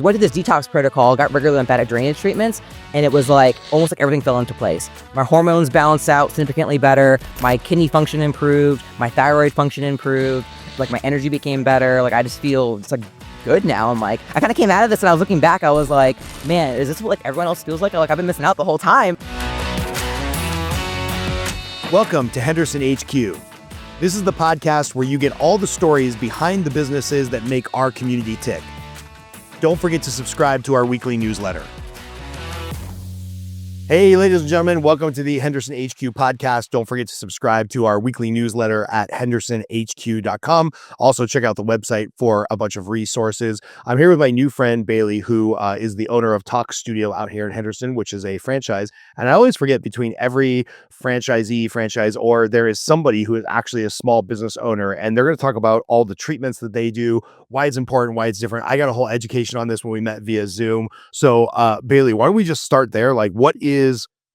Went to this detox protocol, got regular lymphatic drainage treatments, and it was like almost like everything fell into place. My hormones balanced out significantly better. My kidney function improved. My thyroid function improved. Like my energy became better. Like I just feel it's like good now. I'm like, I kind of came out of this and I was looking back. I was like, man, is this what like everyone else feels like? Like I've been missing out the whole time. Welcome to Henderson HQ. This is the podcast where you get all the stories behind the businesses that make our community tick. Don't forget to subscribe to our weekly newsletter. Hey, ladies and gentlemen, welcome to the Henderson HQ podcast. Don't forget to subscribe to our weekly newsletter at hendersonhq.com. Also, check out the website for a bunch of resources. I'm here with my new friend, Bailie, who is the owner of TOX Studio out here in Henderson, which is a franchise. And I always forget between every franchisor, there is somebody who is actually a small business owner, and they're going to talk about all the treatments that they do, why it's important, why it's different. I got a whole education on this when we met via Zoom. So, Bailie, why don't we just start there? Like, what is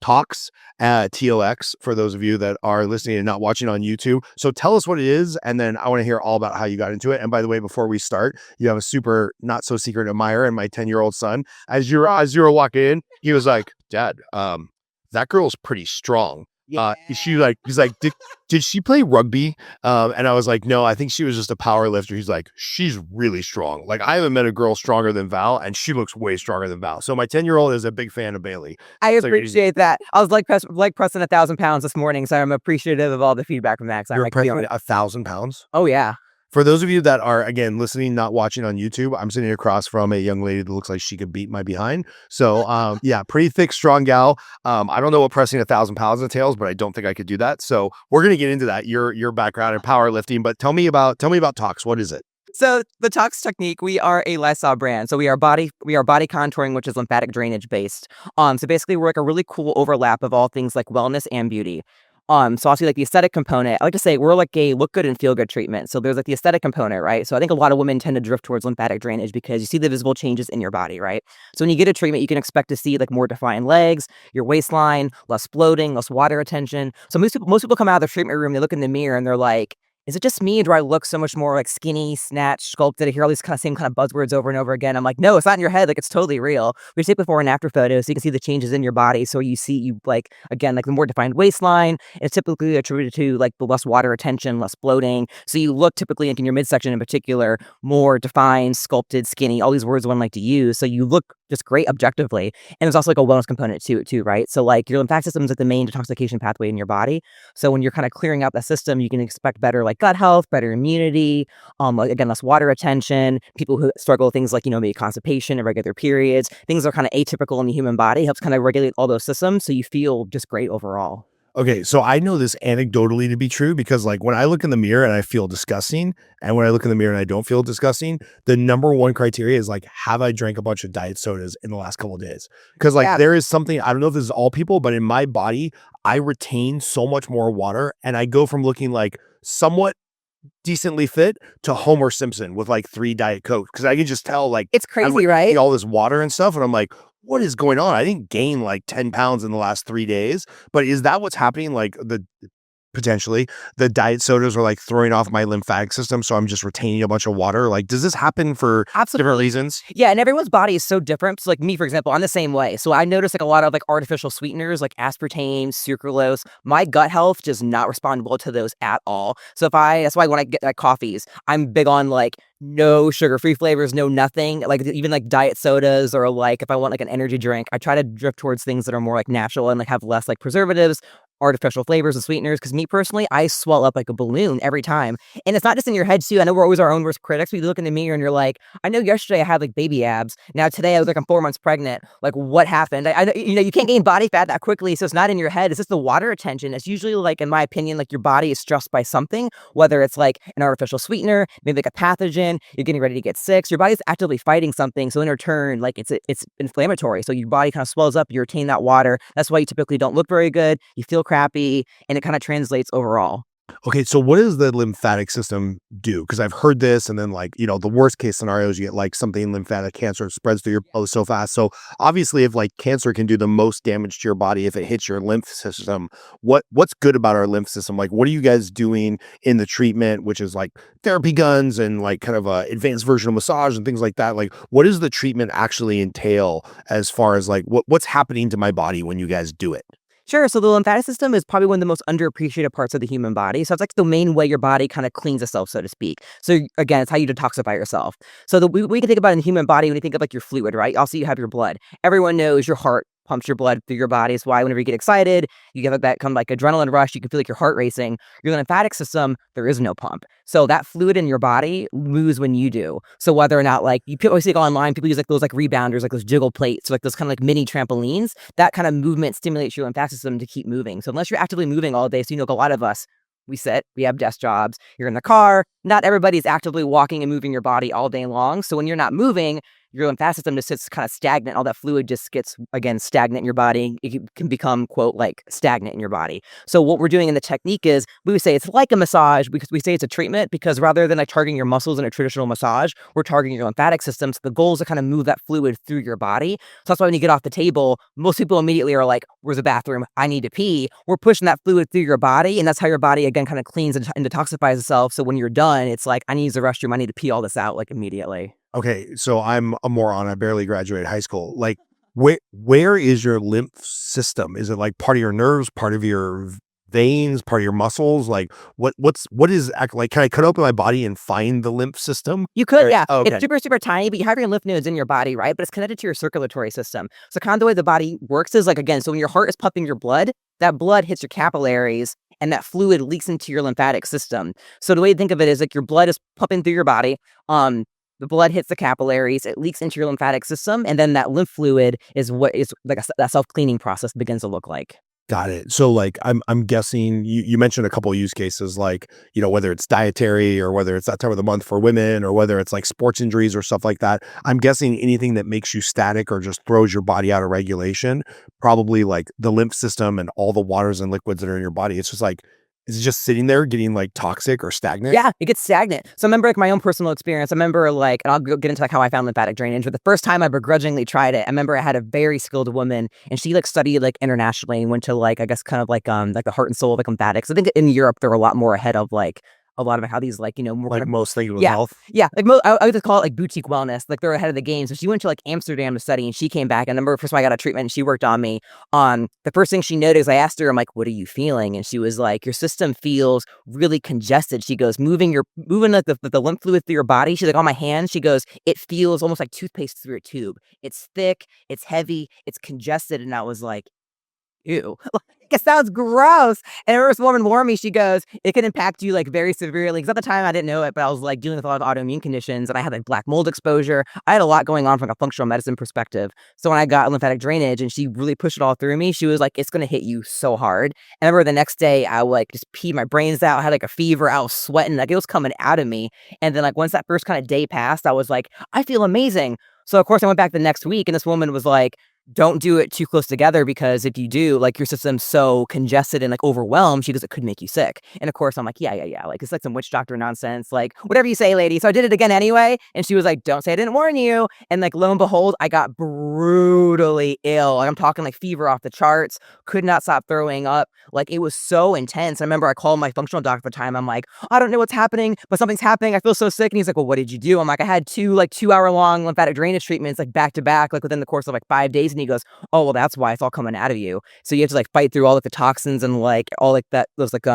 TOX, TOX, for those of you that are listening and not watching on YouTube. So tell us what it is, and then I want to hear all about how you got into it. And by the way, before we start, you have a super not so secret admirer and my 10-year-old son. As you were walking in, he was like, "Dad, that girl's pretty strong." He's like, did she play rugby? And I was like, no, I think she was just a power lifter. He's like, she's really strong. Like, I haven't met a girl stronger than Val, and she looks way stronger than Val. So my 10-year-old is a big fan of Bailie. I appreciate that. I was like pressing 1,000 pounds this morning, so I'm appreciative of all the feedback from that. You're pressing 1,000 pounds? Oh, yeah. For those of you that are, again, listening, not watching on YouTube, I'm sitting across from a young lady that looks like she could beat my behind. So, yeah, pretty thick, strong gal. I don't know what pressing 1,000 pounds entails, but I don't think I could do that. So we're going to get into that, your background in powerlifting. But tell me about TOX. What is it? So the TOX technique, we are a lifestyle brand. So we are body contouring, which is lymphatic drainage based. So basically we're like a really cool overlap of all things like wellness and beauty. So I'll see like the aesthetic component. I like to say we're like a look good and feel good treatment. So there's like the aesthetic component, right? So I think a lot of women tend to drift towards lymphatic drainage because you see the visible changes in your body, right? So when you get a treatment, you can expect to see like more defined legs, your waistline, less bloating, less water retention. So most people come out of the treatment room, they look in the mirror and they're like, is it just me? Or do I look so much more like skinny, snatched, sculpted? I hear all these same kind of buzzwords over and over again. I'm like, no, it's not in your head. Like, it's totally real. We take before and after photos so you can see the changes in your body. So you like, again, like the more defined waistline. It's typically attributed to like the less water retention, less bloating. So you look typically, like in your midsection in particular, more defined, sculpted, skinny, all these words one like to use. So you look just great objectively. And there's also like a wellness component to it too, right? So like your lymphatic system is like the main detoxification pathway in your body. So when you're kind of clearing out that system, you can expect better like gut health, better immunity, like, again, less water retention. People who struggle with things like, maybe constipation, irregular periods, things that are kind of atypical in the human body, helps kind of regulate all those systems. So you feel just great overall. Okay, so I know this anecdotally to be true because like when I look in the mirror and I feel disgusting, and when I look in the mirror and I don't feel disgusting, the number one criteria is like, have I drank a bunch of diet sodas in the last couple of days? Because like there is something, I don't know if this is all people, but in my body, I retain so much more water and I go from looking like somewhat decently fit to Homer Simpson with like 3 Diet Cokes. Because I can just tell like it's crazy, right? All this water and stuff. And I'm like, what is going on? I didn't gain like 10 pounds in the last 3 days, but is that what's happening? Like potentially the diet sodas are like throwing off my lymphatic system. So I'm just retaining a bunch of water. Like, does this happen for different reasons? Yeah. And everyone's body is so different. So like me, for example, I'm the same way. So I noticed like a lot of like artificial sweeteners, like aspartame, sucralose, my gut health does not respond well to those at all. So that's why when I get like coffees, I'm big on like no sugar-free flavors, no nothing, like even like diet sodas, or like if I want like an energy drink, I try to drift towards things that are more like natural and like have less like preservatives, artificial flavors and sweeteners. Because me personally, I swell up like a balloon every time. And it's not just in your head too. I know we're always our own worst critics. You look in the mirror and you're like, I know yesterday I had like baby abs. Now today I was like, I'm 4 months pregnant. Like, what happened? I know, you can't gain body fat that quickly. So it's not in your head. It's just the water retention. It's usually like, in my opinion, like your body is stressed by something, whether it's like an artificial sweetener, maybe like a pathogen, you're getting ready to get sick. So your body's actively fighting something. So in return, like it's inflammatory. So your body kind of swells up, you retain that water. That's why you typically don't look very good. You feel crappy, and it kind of translates overall. Okay, so what does the lymphatic system do? Because I've heard this, and then like, the worst case scenarios, you get like something lymphatic cancer spreads through your body so fast. So obviously, if like cancer can do the most damage to your body if it hits your lymph system, what's good about our lymph system? Like, what are you guys doing in the treatment, which is like therapy guns and like kind of a advanced version of massage and things like that? Like, what does the treatment actually entail as far as like what's happening to my body when you guys do it? Sure. So the lymphatic system is probably one of the most underappreciated parts of the human body. So it's like the main way your body kind of cleans itself, so to speak. So again, it's how you detoxify yourself. So we can think about in the human body when you think of like your fluid, right? Also, you have your blood. Everyone knows your heart pumps your blood through your body. It's why whenever you get excited, you get that kind of like adrenaline rush. You can feel like your heart racing. Your lymphatic system, there is no pump. So that fluid in your body moves when you do. So whether or not like you always see online, people use like those like rebounders, like those jiggle plates, like those kind of like mini trampolines. That kind of movement stimulates your lymphatic system to keep moving. So unless you're actively moving all day, so a lot of us, we sit, we have desk jobs, you're in the car. Not everybody's actively walking and moving your body all day long. So when you're not moving, your lymphatic system just sits kind of stagnant. All that fluid just gets, again, stagnant in your body. It can become, quote, like stagnant in your body. So what we're doing in the technique is we would say it's like a massage because we say it's a treatment because rather than like targeting your muscles in a traditional massage, we're targeting your lymphatic system. So the goal is to kind of move that fluid through your body. So that's why when you get off the table, most people immediately are like, where's the bathroom? I need to pee. We're pushing that fluid through your body. And that's how your body, again, kind of cleans and detoxifies itself. So when you're done, it's like, I need to use the restroom. I need to pee all this out like immediately. Okay, so I'm a moron. I barely graduated high school. Like, where is your lymph system? Is it like part of your nerves, part of your veins, part of your muscles? Like, what is like? Can I cut open my body and find the lymph system? You could, Or- yeah. oh, It's okay, super, super tiny, but you have your lymph nodes in your body, right? But it's connected to your circulatory system. So kind of the way the body works is like, again, so when your heart is pumping your blood, that blood hits your capillaries and that fluid leaks into your lymphatic system. So the way to think of it is like your blood is pumping through your body. The blood hits the capillaries, it leaks into your lymphatic system, and then that lymph fluid is what is like that self-cleaning process begins to look like. got it. So like, I'm guessing you mentioned a couple of use cases, like whether it's dietary or whether it's that time of the month for women or whether it's like sports injuries or stuff like that. I'm guessing anything that makes you static or just throws your body out of regulation, probably like the lymph system and all the waters and liquids that are in your body. It's just like, is it just sitting there getting like toxic or stagnant? Yeah, it gets stagnant. So I remember like my own personal experience. I remember like, and I'll get into like how I found lymphatic drainage. But the first time I begrudgingly tried it, I remember I had a very skilled woman, and she like studied like internationally and went to like I guess kind of like the heart and soul of like lymphatics. I think in Europe they're a lot more ahead of like a lot of how these like more kind Like of most things with yeah. health. Yeah, like I would just call it like boutique wellness. Like they're ahead of the game. So she went to like Amsterdam to study, and she came back. And I remember first time I got a treatment, and she worked on me. The first thing she noticed, I asked her, I'm like, "What are you feeling?" And she was like, "Your system feels really congested." She goes, "Moving like the lymph fluid through your body." She's like, "On my hands," she goes, "It feels almost like toothpaste through a tube. It's thick, it's heavy, it's congested." And I was like, ew. Like, it sounds gross. And this woman warned me, she goes, it can impact you like very severely. Because at the time I didn't know it, but I was like dealing with a lot of autoimmune conditions and I had like black mold exposure. I had a lot going on from like, a functional medicine perspective. So when I got lymphatic drainage and she really pushed it all through me, she was like, it's going to hit you so hard. And I remember the next day I like just peed my brains out. I had like a fever. I was sweating. Like it was coming out of me. And then like once that first kind of day passed, I was like, I feel amazing. So of course I went back the next week and this woman was like, don't do it too close together because if you do, like your system's so congested and like overwhelmed, she goes, it could make you sick. And of course, I'm like, yeah. Like it's like some witch doctor nonsense, like whatever you say, lady. So I did it again anyway. And she was like, don't say I didn't warn you. And like lo and behold, I got brutally ill. Like I'm talking like fever off the charts, could not stop throwing up. Like it was so intense. I remember I called my functional doctor at the time. I'm like, I don't know what's happening, but something's happening. I feel so sick. And he's like, well, what did you do? I'm like, I had 2 long lymphatic drainage treatments, like back to back, like within the course of like 5 days. And he goes, oh, well, that's why it's all coming out of you. So you have to like fight through all like the toxins and like all like those like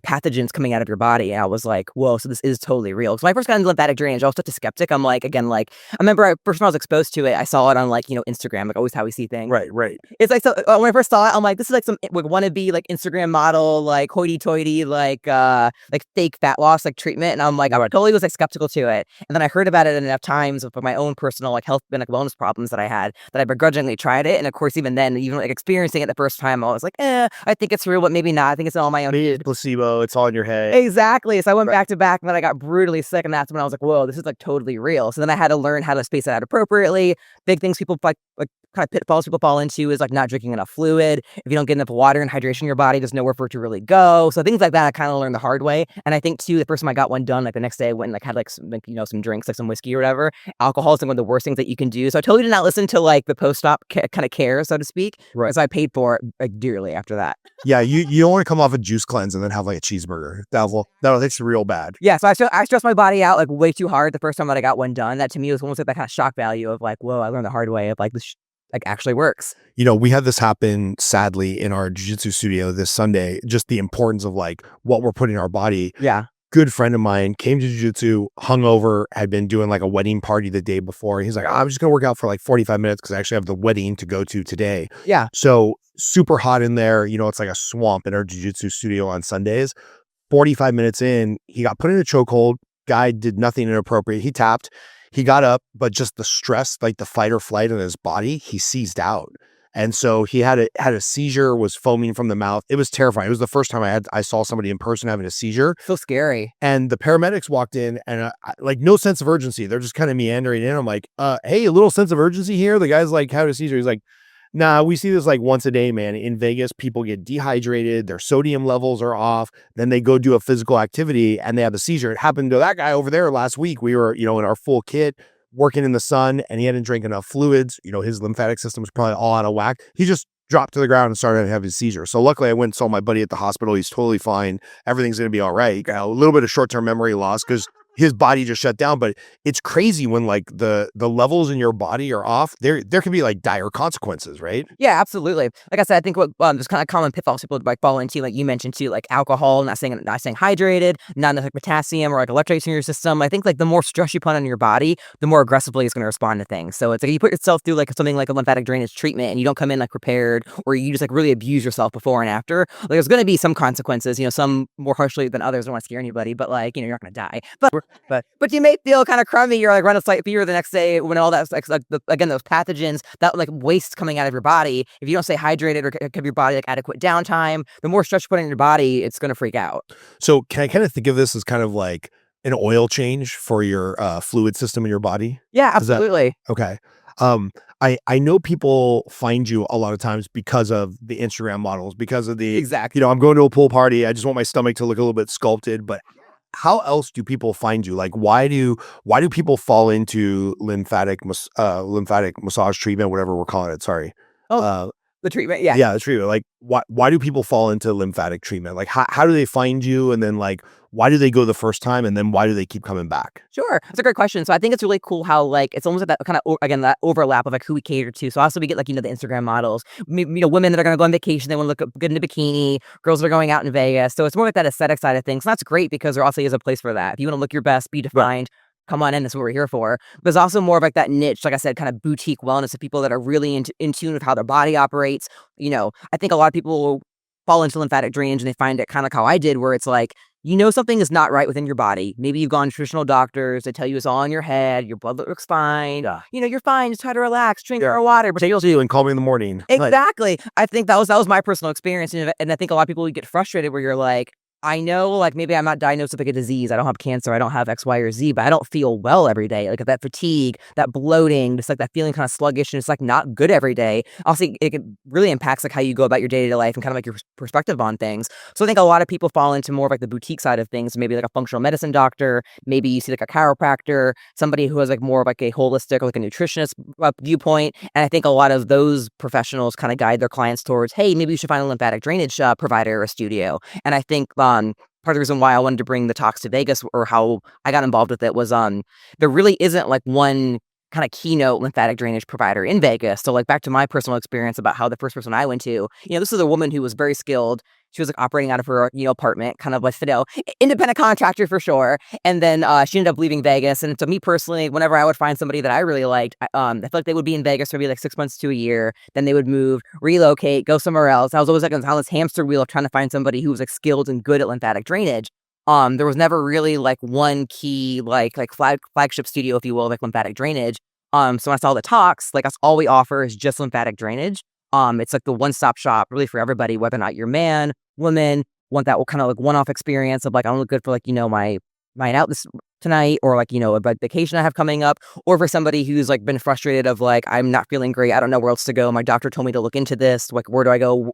pathogens coming out of your body. And I was like, whoa, so this is totally real. So when I first got into lymphatic drainage, I was such a skeptic. I'm like, again, like, I remember first when I was exposed to it, I saw it on like, Instagram, like always how we see things. Right. It's like, so when I first saw it, I'm like, this is like some like wannabe like Instagram model, like hoity-toity, like fake fat loss, like treatment. And I'm like, I totally was like skeptical to it. And then I heard about it enough times with my own personal like health and like wellness problems that I had that I begrudgingly tried it. And of course, even then, even like experiencing it the first time, I was like, I think it's real, but maybe not. I think it's all my own. Maybe it's placebo. It's all in your head. Exactly. So I went back to back and then I got brutally sick. And that's when I was like, whoa, this is like totally real. So then I had to learn how to space it out appropriately, big things people like kind of pitfalls people fall into is like not drinking enough fluid. If you don't get enough water and hydration in your body, there's nowhere for it to really go. So things like that I kind of learned the hard way. And I think too, the first time I got one done, like the next day I went and like had like some, like, some drinks, like some whiskey or whatever. Alcohol is like one of the worst things that you can do. So I totally did not listen to like the post-op kind of care, so to speak. Right. So I paid for it like dearly after that. Yeah, you don't want to come off a juice cleanse and then have like a cheeseburger. That'll taste real bad. Yeah, so I stressed my body out like way too hard the first time that I got one done. That to me was almost like that kind of shock value of like, whoa, I learned the hard way of like this like actually works. We had this happen sadly in our jiu-jitsu studio this Sunday, just the importance of like what we're putting in our body. Yeah. Good friend of mine came to jiu-jitsu, hungover, had been doing like a wedding party the day before. He's like, I'm just going to work out for like 45 minutes because I actually have the wedding to go to today. Yeah. So super hot in there. It's like a swamp in our jiu-jitsu studio on Sundays. 45 minutes in, he got put in a chokehold. Guy did nothing inappropriate. He tapped. He got up, but just the stress, like the fight or flight in his body, he seized out. And so he had a seizure, was foaming from the mouth. It was terrifying. It was the first time I saw somebody in person having a seizure. So scary. And the paramedics walked in and like no sense of urgency. They're just kind of meandering in. I'm like, hey, a little sense of urgency here. The guy's like, having a seizure. He's like, nah, we see this like once a day, man. In Vegas, people get dehydrated, their sodium levels are off, then they go do a physical activity and they have a seizure. It happened to that guy over there last week. We were, in our full kit, working in the sun, and he hadn't drank enough fluids. His lymphatic system was probably all out of whack. He just dropped to the ground and started to have his seizure. So luckily I went and saw my buddy at the hospital. He's totally fine. Everything's going to be all right. He got a little bit of short-term memory loss because his body just shut down. But it's crazy when like the levels in your body are off. There can be like dire consequences, right? Yeah, absolutely. Like I said, I think what there's kind of common pitfalls people like fall into, like you mentioned too, like alcohol, not staying hydrated, not enough like potassium or like electrolytes in your system. I think like the more stress you put on your body, the more aggressively it's going to respond to things. So it's like you put yourself through like something like a lymphatic drainage treatment and you don't come in like prepared, or you just like really abuse yourself before and after. Like there's going to be some consequences, some more harshly than others. I don't want to scare anybody, but like, you're not going to die. But you may feel kind of crummy. You're like run a slight fever the next day when all that's like again, those pathogens, that like waste coming out of your body. If you don't stay hydrated or give your body like adequate downtime, the more stress you put in your body, it's going to freak out. So can I kind of think of this as kind of like an oil change for your fluid system in your body? Yeah, absolutely. Okay. I know people find you a lot of times because of the Instagram models, because of the exactly. I'm going to a pool party. I just want my stomach to look a little bit sculpted, but how else do people find you? Like, why do people fall into lymphatic massage treatment, whatever we're calling it? Sorry. The treatment. Yeah. Yeah, the treatment. Like, why do people fall into lymphatic treatment? Like, how do they find you? And then like, why do they go the first time? And then why do they keep coming back? Sure. That's a great question. So I think it's really cool how like, it's almost like that kind of, again, that overlap of like who we cater to. So also we get like, the Instagram models, women that are going to go on vacation. They want to look good in a bikini, girls that are going out in Vegas. So it's more like that aesthetic side of things. And that's great because there also is a place for that. If you want to look your best, be defined, come on in. That's what we're here for. But there's also more of like that niche, like I said, kind of boutique wellness of people that are really in tune with how their body operates. I think a lot of people will fall into lymphatic drainage and they find it kind of like how I did, where it's like, something is not right within your body. Maybe you've gone to traditional doctors. They tell you it's all in your head. Your blood looks fine. Yeah. You're fine. Just try to relax, drink more water. But you'll see you and call me in the morning. Exactly. I think that was my personal experience. And I think a lot of people would get frustrated where you're like, I know, like, maybe I'm not diagnosed with like a disease. I don't have cancer. I don't have X, Y, or Z, but I don't feel well every day. Like that fatigue, that bloating, just like that feeling kind of sluggish, and it's like not good every day. Also, it really impacts like how you go about your day-to-day life and kind of like your perspective on things. So I think a lot of people fall into more of like the boutique side of things. Maybe like a functional medicine doctor. Maybe you see like a chiropractor, somebody who has like more of like a holistic or like a nutritionist viewpoint. And I think a lot of those professionals kind of guide their clients towards, hey, maybe you should find a lymphatic drainage provider or a studio. And I think part of the reason why I wanted to bring the TOX to Vegas, or how I got involved with it, was there really isn't like one kind of keynote lymphatic drainage provider in Vegas. So like back to my personal experience about how the first person I went to, this is a woman who was very skilled. She was like operating out of her apartment, kind of like independent contractor for sure. And then she ended up leaving Vegas. And so me personally, whenever I would find somebody that I really liked, I feel like they would be in Vegas for maybe like 6 months to a year. Then they would move, relocate, go somewhere else. I was always like on this hamster wheel of trying to find somebody who was like skilled and good at lymphatic drainage. There was never really like one key like flagship studio, if you will, like lymphatic drainage. So when I saw the TOX, like that's all we offer is just lymphatic drainage. It's like the one-stop shop really for everybody, whether or not you're man, woman, want that kind of like one-off experience of like, I don't look good for like, my night out this tonight, or like, a vacation I have coming up, or for somebody who's like been frustrated of like, I'm not feeling great, I don't know where else to go. My doctor told me to look into this. Like, where do I go?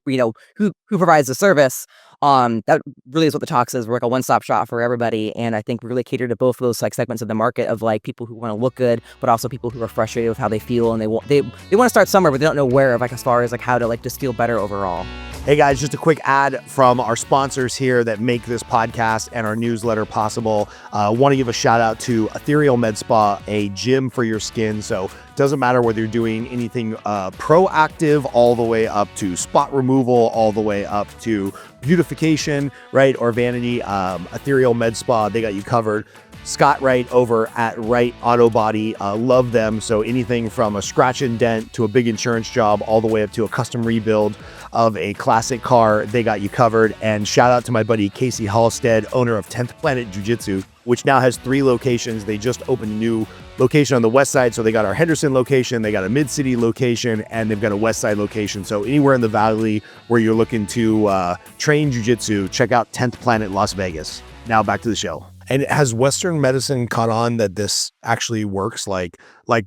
Who provides the service? That really is what the TOX is. We're like a one-stop shop for everybody, and I think we really cater to both of those like segments of the market of like people who want to look good, but also people who are frustrated with how they feel, and they want to start somewhere, but they don't know where, of like as far as like how to like just feel better overall. Hey guys, just a quick ad from our sponsors here that make this podcast and our newsletter possible. Want to give a shout out to Ethereal Med Spa, a gym for your skin. So it doesn't matter whether you're doing anything proactive all the way up to spot removal, all the way up to beautification, right? Or vanity. Ethereal Med Spa, they got you covered. Scott Wright over at Wright Auto Body, love them. So anything from a scratch and dent to a big insurance job, all the way up to a custom rebuild of a classic car, they got you covered. And shout out to my buddy Casey Halstead, owner of 10th Planet Jiu-Jitsu, which now has 3 locations. They just opened a new location on the west side. So they got our Henderson location, they got a mid-city location, and they've got a west side location. So anywhere in the valley where you're looking to train jiu-jitsu, check out 10th Planet Las Vegas. Now back to the show. And has Western medicine caught on that this actually works? Like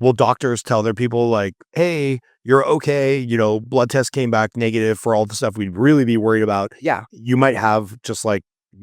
will doctors tell their people like, hey, you're okay, blood test came back negative for all the stuff we'd really be worried about. Yeah. You might have just like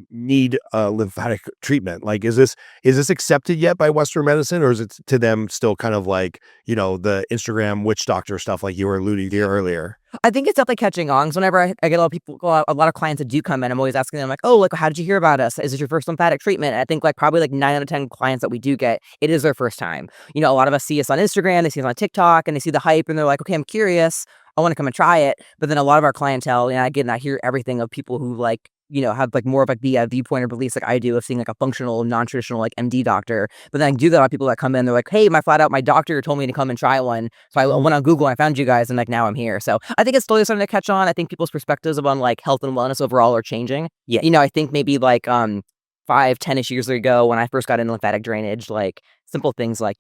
need a lymphatic treatment. Like, is this accepted yet by Western medicine, or is it to them still kind of like, the Instagram witch doctor stuff like you were alluding to earlier? I think it's definitely catching on. Because whenever I get a lot of people, a lot of clients that do come in, I'm always asking them like, oh, like, how did you hear about us? Is this your first lymphatic treatment? And I think like probably like 9 out of 10 clients that we do get, it is their first time. A lot of us see us on Instagram, they see us on TikTok, and they see the hype, and they're like, okay, I'm curious, I want to come and try it. But then a lot of our clientele, again, I hear everything of people who like, have like more of like the viewpoint or beliefs like I do of seeing like a functional, non-traditional like MD doctor. But then I do get a lot of people that come in, they're like, hey, my doctor told me to come and try one. So I went on Google and I found you guys, and like now I'm here. So I think it's slowly starting to catch on. I think people's perspectives on like health and wellness overall are changing. Yeah. I think maybe like 5-10ish years ago when I first got into lymphatic drainage, like simple things like,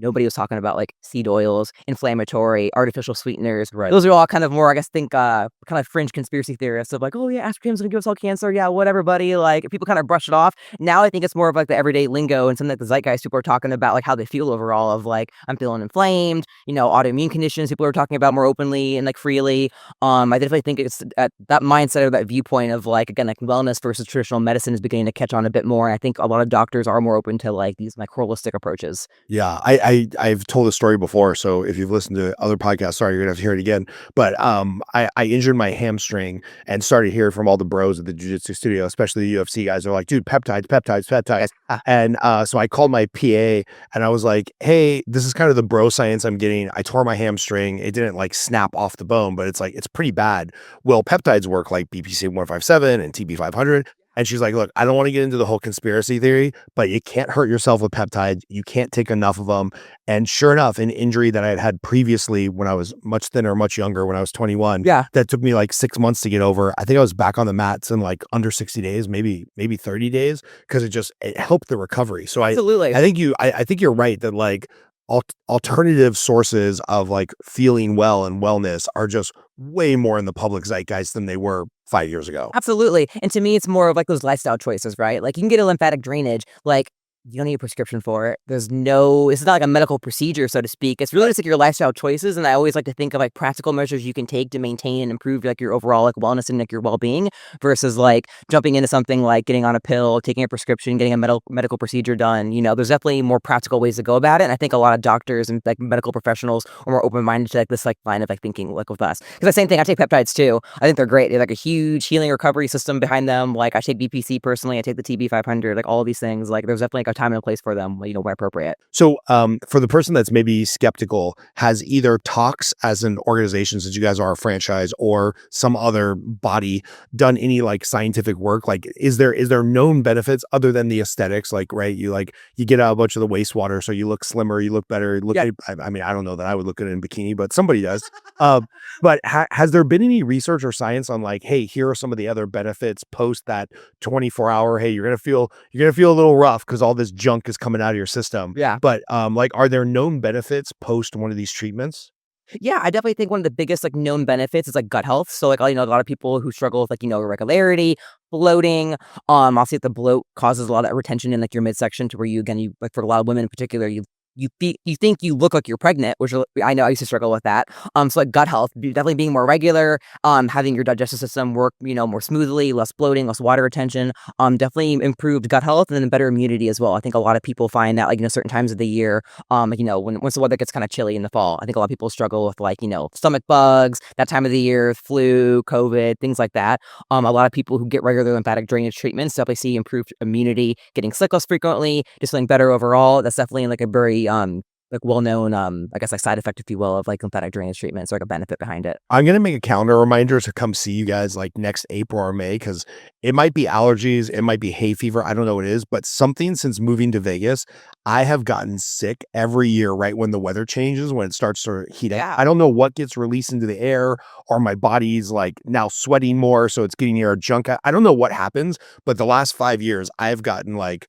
nobody was talking about like seed oils, inflammatory, artificial sweeteners. Right. Those are all kind of more, I guess, kind of fringe conspiracy theorists of like, oh yeah, aspartame's gonna give us all cancer. Yeah, whatever, buddy. Like people kind of brush it off. Now I think it's more of like the everyday lingo and something that the zeitgeist people are talking about, like how they feel overall of like, I'm feeling inflamed, autoimmune conditions people are talking about more openly and like freely. I definitely think it's that mindset or that viewpoint of like, again, like wellness versus traditional medicine is beginning to catch on a bit more. And I think a lot of doctors are more open to like these like holistic approaches. Yeah, I've told this story before, so if you've listened to other podcasts, sorry, you're gonna have to hear it again. But I injured my hamstring and started hearing from all the bros at the jiu-jitsu studio, especially the UFC guys. They're like, dude, peptides. And so I called my PA and I was like, hey, this is kind of the bro science I'm getting. I tore my hamstring. It didn't like snap off the bone, but it's like, it's pretty bad. Will peptides work like BPC 157 and TB 500? And she's like, look, I don't want to get into the whole conspiracy theory, but you can't hurt yourself with peptides. You can't take enough of them. And sure enough, an injury that I had previously when I was much thinner, much younger, when I was 21, that took me like 6 months to get over. I think I was back on the mats in like under 60 days, maybe 30 days, because it helped the recovery. So Absolutely. I think you're right that like alternative sources of like feeling well and wellness are just way more in the public zeitgeist than they were 5 years ago. Absolutely. And to me, it's more of like those lifestyle choices, right? Like you can get a lymphatic drainage, like you don't need a prescription for it. It's not like a medical procedure, so to speak. It's really just like your lifestyle choices. And I always like to think of like practical measures you can take to maintain and improve like your overall like wellness and like your well-being versus like jumping into something like getting on a pill, taking a prescription, getting a medical procedure done. There's definitely more practical ways to go about it. And I think a lot of doctors and like medical professionals are more open-minded to like this like line of like thinking like with us. Because the same thing, I take peptides too. I think they're great. They're like a huge healing recovery system behind them. Like I take BPC personally, I take the TB 500, like all of these things. Like there's definitely like a time and a place for them, when appropriate. So for the person that's maybe skeptical, has either TOX as an organization, since you guys are a franchise, or some other body done any like scientific work? Like is there known benefits other than the aesthetics? Like, right, you get out a bunch of the wastewater, so you look slimmer, you look better. I mean, I don't know that I would look good in a bikini, but somebody does. But has there been any research or science on like, hey, here are some of the other benefits post that 24-hour, hey, you're gonna feel a little rough because all this junk is coming out of your system. Yeah. But like, are there known benefits post one of these treatments? Yeah, I definitely think one of the biggest like known benefits is like gut health. So like, a lot of people who struggle with like, irregularity, bloating, I'll see that the bloat causes a lot of retention in like your midsection to where you like for a lot of women in particular, you think you look like you're pregnant, which I know I used to struggle with that. So like gut health, definitely being more regular, having your digestive system work, more smoothly, less bloating, less water retention, definitely improved gut health and then better immunity as well. I think a lot of people find that like, certain times of the year, like, once the weather gets kind of chilly in the fall, I think a lot of people struggle with like, stomach bugs, that time of the year, flu, COVID, things like that. A lot of people who get regular lymphatic drainage treatments definitely see improved immunity, getting sick less frequently, just feeling better overall. That's definitely like a very like well-known I guess like side effect, if you will, of like lymphatic drainage treatments, or like a benefit behind it. I'm gonna make a calendar reminder to come see you guys like next April or May, because it might be allergies, it might be hay fever, I don't know what it is, but something since moving to Vegas, I have gotten sick every year right when the weather changes, when it starts to heat up. Yeah. I don't know what gets released into the air, or my body's like now sweating more, so it's getting air junk. I don't know what happens, but the last 5 years I've gotten like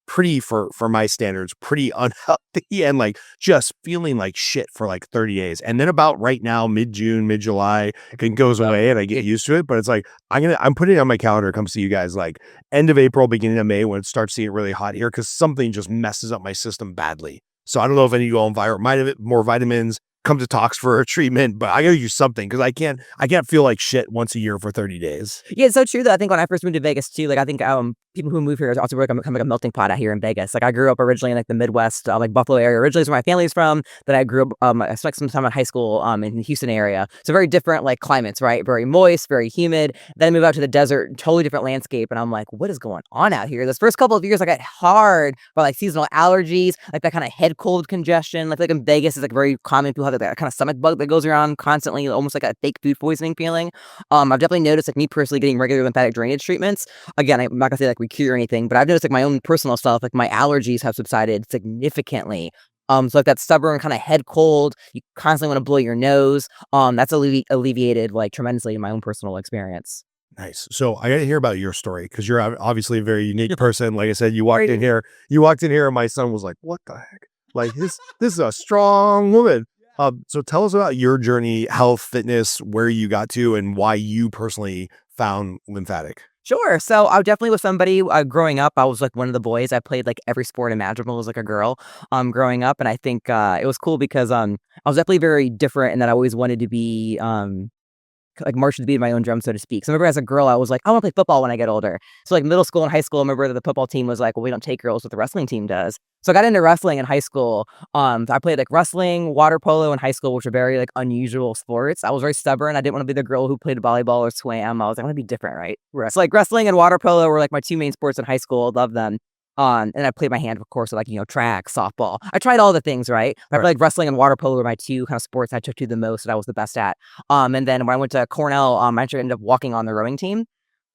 pretty, for my standards, pretty unhealthy and like just feeling like shit for like 30 days. And then about right now, mid-June, mid-July, it goes away and I get used to it. But it's like I'm putting it on my calendar to come see you guys like end of April, beginning of May, when it starts to get really hot here, because something just messes up my system badly. So I don't know if I need to go on more vitamins, come to TOX for a treatment, but I gotta use something, because I can't feel like shit once a year for 30 days. Yeah, it's so true though. I think when I first moved to Vegas too, like I think people who move here is also become like a melting pot out here in Vegas. Like I grew up originally in like the Midwest, like Buffalo area. Originally is where my family's from. Then I grew up, I spent some time in high school in the Houston area. So very different like climates, right? Very moist, very humid. Then I moved out to the desert, totally different landscape. And I'm like, what is going on out here? Those first couple of years I got hard by like seasonal allergies, like that kind of head cold congestion. Like in Vegas is like very common. People have like, that kind of stomach bug that goes around constantly, almost like a fake food poisoning feeling. I've definitely noticed like me personally getting regular lymphatic drainage treatments. Again, I'm not gonna say like we cure anything, but I've noticed like my own personal stuff, like my allergies have subsided significantly. So like that stubborn kind of head cold, you constantly want to blow your nose. That's alleviated like tremendously in my own personal experience. Nice. So I got to hear about your story, because you're obviously a very unique person. Like I said, you walked in here, and my son was like, "What the heck? Like this is a strong woman." So tell us about your journey, health, fitness, where you got to, and why you personally found lymphatic. Sure. So I definitely was somebody growing up. I was like one of the boys. I played like every sport imaginable as like a girl growing up, and I think it was cool because I was definitely very different, and that I always wanted to be like march to the beat of my own drum, so to speak. So I remember as a girl, I was like, I want to play football when I get older. So like middle school and high school, I remember that the football team was like, well, we don't take girls, what the wrestling team does. So I got into wrestling in high school. I played like wrestling, water polo in high school, which are very like unusual sports. I was very stubborn. I didn't want to be the girl who played volleyball or swam. I was like, I want to be different, right? So like wrestling and water polo were like my two main sports in high school. I loved them. And I played my hand, of course, with like, track, softball. I tried all the things, right? I feel like wrestling and water polo were my two kind of sports I took to the most that I was the best at. And then when I went to Cornell, I actually ended up walking on the rowing team.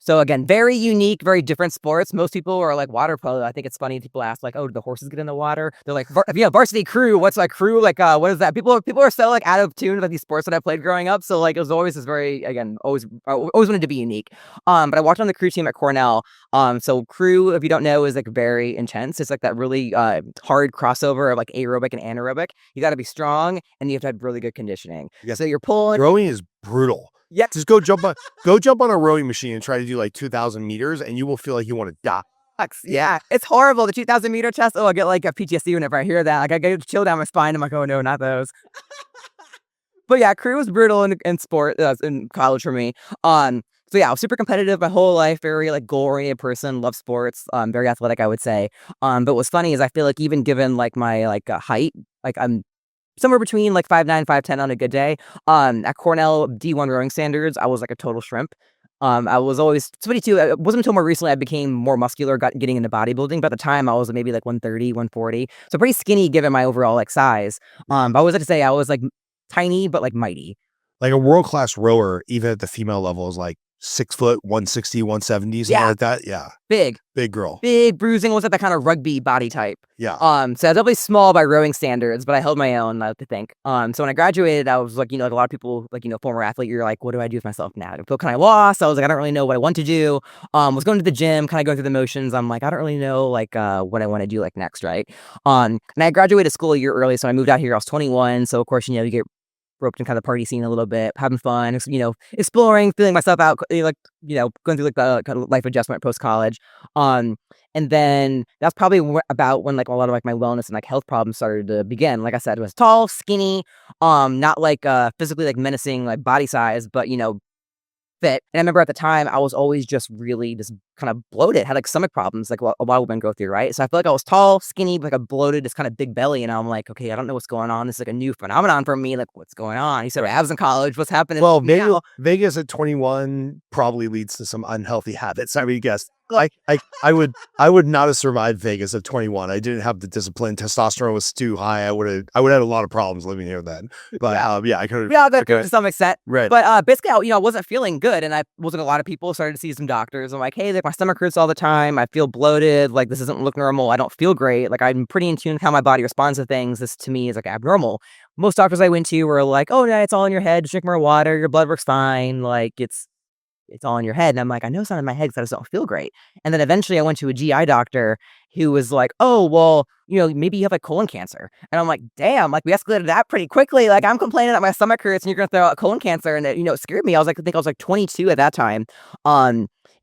So again, very unique, very different sports. Most people are like water polo. I think it's funny. People ask like, "Oh, do the horses get in the water?" They're like, varsity crew. What's like crew? Like, what is that?" People are so like out of tune with like, these sports that I played growing up. So like, it was always this very, again, always wanted to be unique. But I walked on the crew team at Cornell. So crew, if you don't know, is like very intense. It's like that really hard crossover of like aerobic and anaerobic. You got to be strong, and you have to have really good conditioning. Yeah. So you're pulling. Rowing is brutal. Yeah. Just go jump on a rowing machine and try to do like 2,000 meters, and you will feel like you want to die. Yeah, it's horrible. The 2,000-meter test. Oh, I get like a PTSD whenever I hear that. Like I get a chill down my spine. I'm like, oh no, not those. But yeah, crew was brutal in sport in college for me. So yeah, I was super competitive my whole life. Very like goal-oriented person. Love sports. Very athletic, I would say. But what's funny is I feel like even given like my like height, like I'm somewhere between like 5'9", 5'10" on a good day. At Cornell D1 rowing standards, I was like a total shrimp. I was always 22. It wasn't until more recently I became more muscular, getting into bodybuilding. But at the time, I was maybe like 130, 140. So pretty skinny given my overall like size. But I always like to say I was like tiny, but like mighty. Like a world-class rower, even at the female level, is like 6 foot, 160, 170, something like that. Yeah. Big Girl. Big bruising. Was at that kind of rugby body type. Yeah. So I was definitely small by rowing standards, but I held my own, I like to think. So when I graduated, I was like, like a lot of people, like, former athlete, you're like, what do I do with myself now? I feel kind of lost. I was like, I don't really know what I want to do. Was going to the gym, kind of going through the motions. I'm like, I don't really know, like, what I want to do, like, next, right? And I graduated school a year early, so I moved out here. I was 21. So, of course, you get roped in kind of the party scene a little bit, having fun, exploring, feeling myself out, like, going through like the kind of life adjustment post college. And then that's probably about when like a lot of like my wellness and like health problems started to begin. Like I said, I was tall, skinny, not like physically like menacing like body size, but fit. And I remember at the time I was always just really just kind of bloated, had like stomach problems, like a lot of women go through, right? So I feel like I was tall, skinny, like a bloated, just kind of big belly, and I'm like, okay, I don't know what's going on. This is like a new phenomenon for me. Like, what's going on? He said, abs in college. What's happening? Well, now? Vegas at 21 probably leads to some unhealthy habits. I mean, guess I would not have survived Vegas at 21. I didn't have the discipline. Testosterone was too high. I would have had a lot of problems living here then. But I could have. Yeah, to some extent. Right. But basically, I wasn't feeling good, and I was like a lot of people started to see some doctors. I'm like, hey, like my stomach hurts all the time. I feel bloated. Like this doesn't look normal. I don't feel great. Like I'm pretty in tune with how my body responds to things. This to me is like abnormal. Most doctors I went to were like, oh yeah, it's all in your head. Just drink more water. Your blood works fine. Like it's all in your head. And I'm like, I know it's not in my head because I just don't feel great. And then eventually I went to a GI doctor who was like, oh, well, maybe you have like colon cancer. And I'm like, damn, like we escalated that pretty quickly. Like I'm complaining that my stomach hurts and you're going to throw out colon cancer. And it scared me. I think I was like 22 at that time.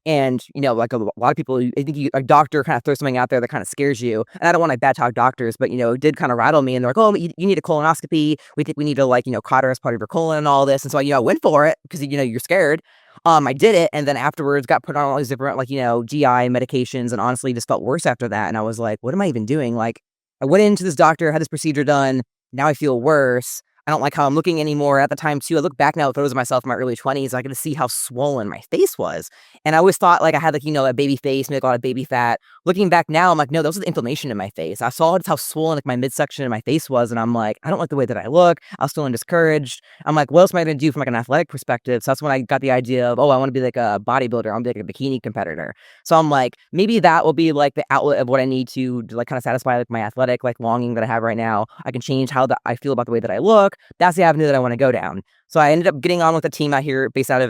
And like a lot of people, I think a doctor kind of throws something out there that kind of scares you. And I don't want to bad talk doctors, but it did kind of rattle me. And they're like, oh, you need a colonoscopy. We think we need to like, cauter as part of your colon and all this. And so I went for it because you're scared. I did it, and then afterwards got put on all these different like GI medications, and honestly just felt worse after that. And I was like, what am I even doing? Like I went into this doctor, had this procedure done. Now I feel worse. I don't like how I'm looking anymore. At the time, too, I look back now at photos of myself in my early 20s. I get to see how swollen my face was. And I always thought, like, I had, like, a baby face, maybe a lot of baby fat. Looking back now, I'm like, no, that was the inflammation in my face. I saw just how swollen, like, my midsection of my face was. And I'm like, I don't like the way that I look. I was feeling discouraged. I'm like, what else am I going to do from, like, an athletic perspective? So that's when I got the idea of, oh, I want to be, like, a bodybuilder. I want to be, like, a bikini competitor. So I'm like, maybe that will be, like, the outlet of what I need to like, kind of satisfy, like, my athletic, like, longing that I have right now. I can change how I feel about the way that I look. That's the avenue that I want to go down. So I ended up getting on with a team out here based out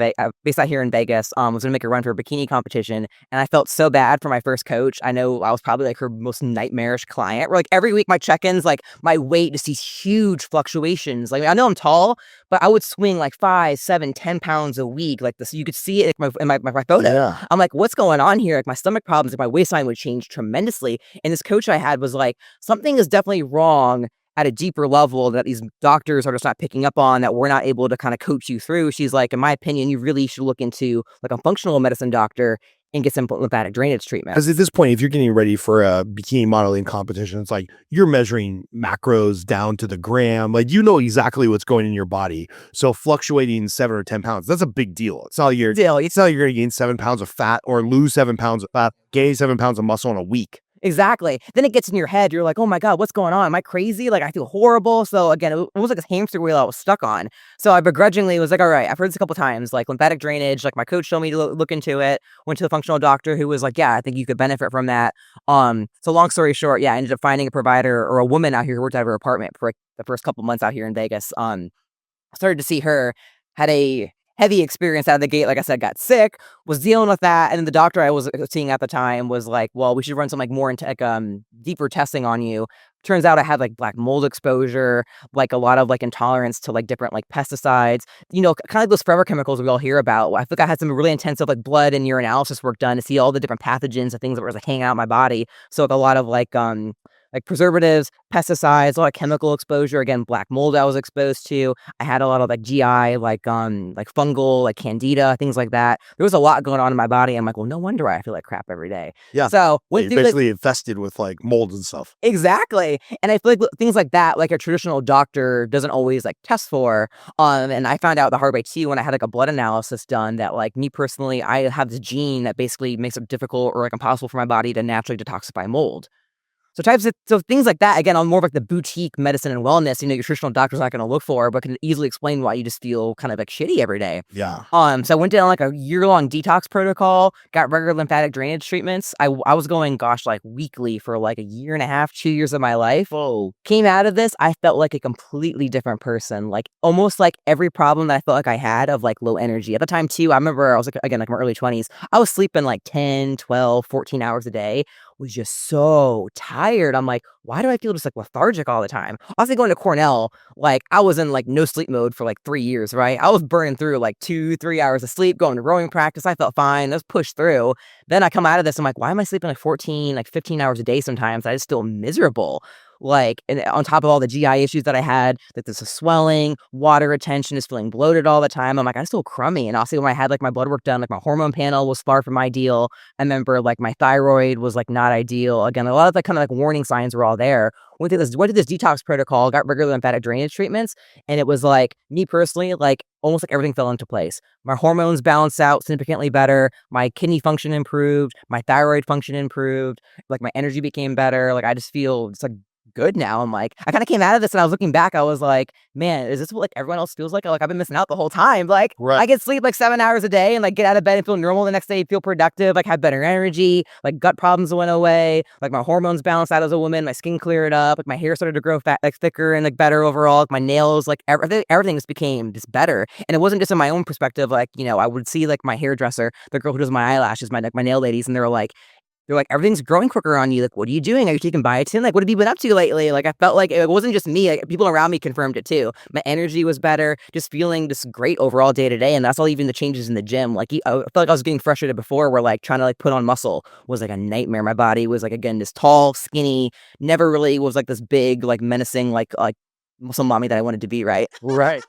here in Vegas. Was going to make a run for a bikini competition, and I felt so bad for my first coach. I know I was probably like her most nightmarish client. Where like every week my check-ins, like my weight, just these huge fluctuations. Like I know I'm tall, but I would swing like 5, 7, 10 pounds a week. Like this, you could see it in my photo. Yeah. I'm like, what's going on here? Like my stomach problems, like my waistline would change tremendously. And this coach I had was like, something is definitely wrong at a deeper level that these doctors are just not picking up on, that we're not able to kind of coach you through. She's like, in my opinion, you really should look into like a functional medicine doctor and get some lymphatic drainage treatment. Because at this point, if you're getting ready for a bikini modeling competition, it's like you're measuring macros down to the gram. Like exactly what's going in your body. So fluctuating 7 or 10 pounds, that's a big deal. It's not like you're going to gain 7 pounds of fat or lose 7 pounds of fat, gain 7 pounds of muscle in a week. Exactly. Then it gets in your head. You're like, oh my God, what's going on? Am I crazy? Like, I feel horrible. So again, it was like this hamster wheel I was stuck on. So I begrudgingly was like, all right, I've heard this a couple times, like lymphatic drainage. Like my coach told me to look into it. Went to the functional doctor who was like, yeah, I think you could benefit from that. So long story short, yeah, I ended up finding a provider or a woman out here who worked out of her apartment for like, the first couple months out here in Vegas. Started to see her, had a heavy experience out of the gate. Like I said, got sick, was dealing with that. And then the doctor I was seeing at the time was like, well, we should run some like more into like, deeper testing on you. Turns out I had like black mold exposure, like a lot of like intolerance to like different like pesticides, kind of like those forever chemicals we all hear about. I think I had some really intensive like blood and urinalysis work done to see all the different pathogens and things that were like hanging out in my body. So like a lot of like preservatives, pesticides, a lot of chemical exposure. Again, black mold I was exposed to. I had a lot of like GI, like fungal, like candida, things like that. There was a lot going on in my body. I'm like, well, no wonder I feel like crap every day. Yeah. So you're basically infested with like mold and stuff. Exactly. And I feel like things like that, like a traditional doctor doesn't always like test for. And I found out the hard way too when I had like a blood analysis done that like me personally, I have this gene that basically makes it difficult or like impossible for my body to naturally detoxify mold. So things like that, again, on more of like the boutique medicine and wellness, your traditional doctor's not going to look for, but can easily explain why you just feel kind of like shitty every day. Yeah. So I went down like a year-long detox protocol, got regular lymphatic drainage treatments. I was going, like weekly for like a year and a half, 2 years of my life. Whoa. Came out of this, I felt like a completely different person. Like almost like every problem that I felt like I had of like low energy. At the time too, I remember I was like, again, like my early 20s, I was sleeping like 10, 12, 14 hours a day. was just so tired. I'm like, why do I feel just like lethargic all the time? Also going to Cornell, like I was in like no sleep mode for like 3 years, right? I was burning through like 2, 3 hours of sleep, going to rowing practice. I felt fine. I was pushed through. Then I come out of this, I'm like, why am I sleeping like 14, like 15 hours a day sometimes? I just feel miserable. Like, and on top of all the GI issues that I had, that there's a swelling, water retention, is feeling bloated all the time. I'm like, I just feel crummy. And also when I had like my blood work done, like my hormone panel was far from ideal. I remember like my thyroid was like not ideal. Again, a lot of the kind of like warning signs were all there. Went through this detox protocol, got regular lymphatic drainage treatments, and it was like me personally, like almost like everything fell into place. My hormones balanced out significantly better. My kidney function improved. My thyroid function improved. Like my energy became better. Like I just feel just like good now. I'm like, I kind of came out of this and I was looking back. I was like, man, is this what like everyone else feels like? Like I've been missing out the whole time. Like Right. I can sleep like 7 hours a day and like get out of bed and feel normal the next day, feel productive, like have better energy, like gut problems went away, like my hormones balanced out as a woman, my skin cleared up, like my hair started to grow fat, like thicker and like better overall. Like my nails, like everything just became just better. And it wasn't just in my own perspective. Like, I would see like my hairdresser, the girl who does my eyelashes, my nail ladies, and they're like, everything's growing quicker on you. Like, what are you doing? Are you taking biotin? Like, what have you been up to lately? Like, I felt like it wasn't just me. Like, people around me confirmed it too. My energy was better, just feeling just great overall day to day. And that's all even the changes in the gym. Like, I felt like I was getting frustrated before where like trying to like put on muscle was like a nightmare. My body was like, again, this tall, skinny, never really was like this big, like menacing, like muscle mommy that I wanted to be, right? Right.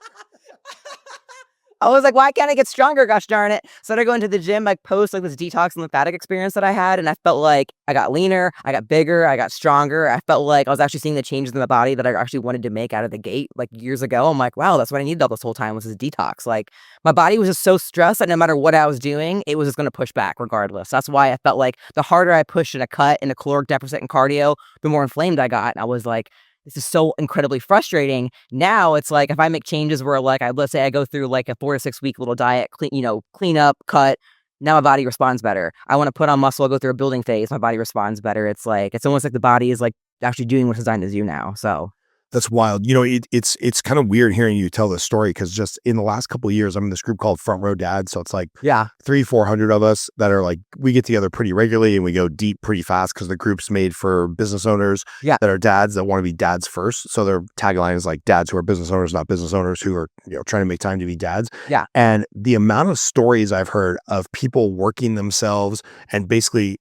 I was like, why can't I get stronger? Gosh darn it. Started going to the gym, like post like this detox and lymphatic experience that I had. And I felt like I got leaner, I got bigger, I got stronger. I felt like I was actually seeing the changes in the body that I actually wanted to make out of the gate like years ago. I'm like, wow, that's what I needed all this whole time was this detox. Like my body was just so stressed that no matter what I was doing, it was just going to push back regardless. That's why I felt like the harder I pushed in a cut, in a caloric deficit and cardio, the more inflamed I got. And I was like, this is so incredibly frustrating. Now it's like if I make changes where like let's say I go through like a 4 to 6 week little diet, clean up, cut. Now my body responds better. I want to put on muscle, go through a building phase. My body responds better. It's almost like the body is like actually doing what's designed to do now. So That's wild. It's kind of weird hearing you tell this story because just in the last couple of years, I'm in this group called Front Row Dads. So it's like yeah, 300-400 of us that are like, we get together pretty regularly and we go deep pretty fast because the group's made for business owners yeah, that are dads that want to be dads first. So their tagline is like dads who are business owners, not business owners who are, trying to make time to be dads. yeah. And the amount of stories I've heard of people working themselves and basically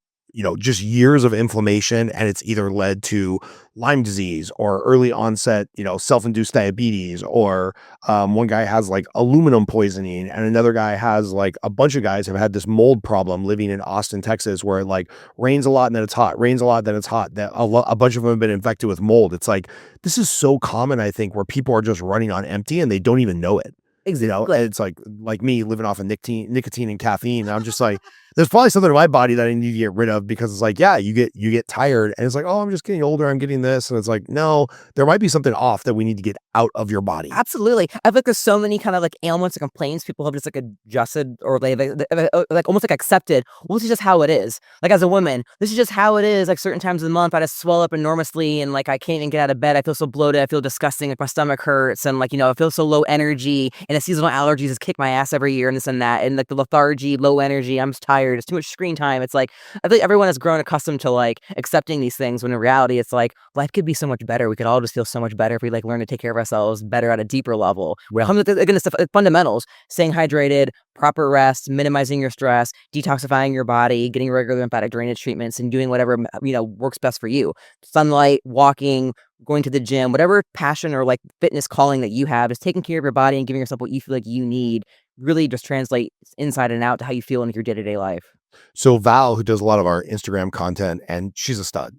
just years of inflammation, and it's either led to Lyme disease or early onset, self-induced diabetes, or one guy has like aluminum poisoning, and another guy has like a bunch of guys have had this mold problem living in Austin, Texas, where it like rains a lot and then it's hot, rains a lot, then it's hot. That a bunch of them have been infected with mold. It's like, this is so common, I think, where people are just running on empty and they don't even know it. Exactly. And it's like me living off of nicotine and caffeine. And I'm just like, there's probably something in my body that I need to get rid of because it's like, yeah, you get tired and it's like, oh, I'm just getting older. I'm getting this. And it's like, no, there might be something off that we need to get out of your body. Absolutely. I feel like there's so many kind of like ailments or complaints people have just like adjusted or like almost like accepted. Well, this is just how it is. Like as a woman, this is just how it is. Like certain times of the month, I just swell up enormously and like I can't even get out of bed. I feel so bloated. I feel disgusting. Like my stomach hurts and like, I feel so low energy and the seasonal allergies just kick my ass every year and this and that. And like the lethargy, low energy, I'm just tired. It's too much screen time. It's like, I think everyone has grown accustomed to like accepting these things when in reality, it's like life could be so much better. We could all just feel so much better if we like learn to take care of ourselves better at a deeper level. Well, Again, it's the fundamentals, staying hydrated, proper rest, minimizing your stress, detoxifying your body, getting regular lymphatic drainage treatments, and doing whatever, works best for you. Sunlight, walking, going to the gym, whatever passion or like fitness calling that you have, is taking care of your body and giving yourself what you feel like you need really just translates inside and out to how you feel in your day-to-day life. so Val, who does a lot of our Instagram content, and she's a stud,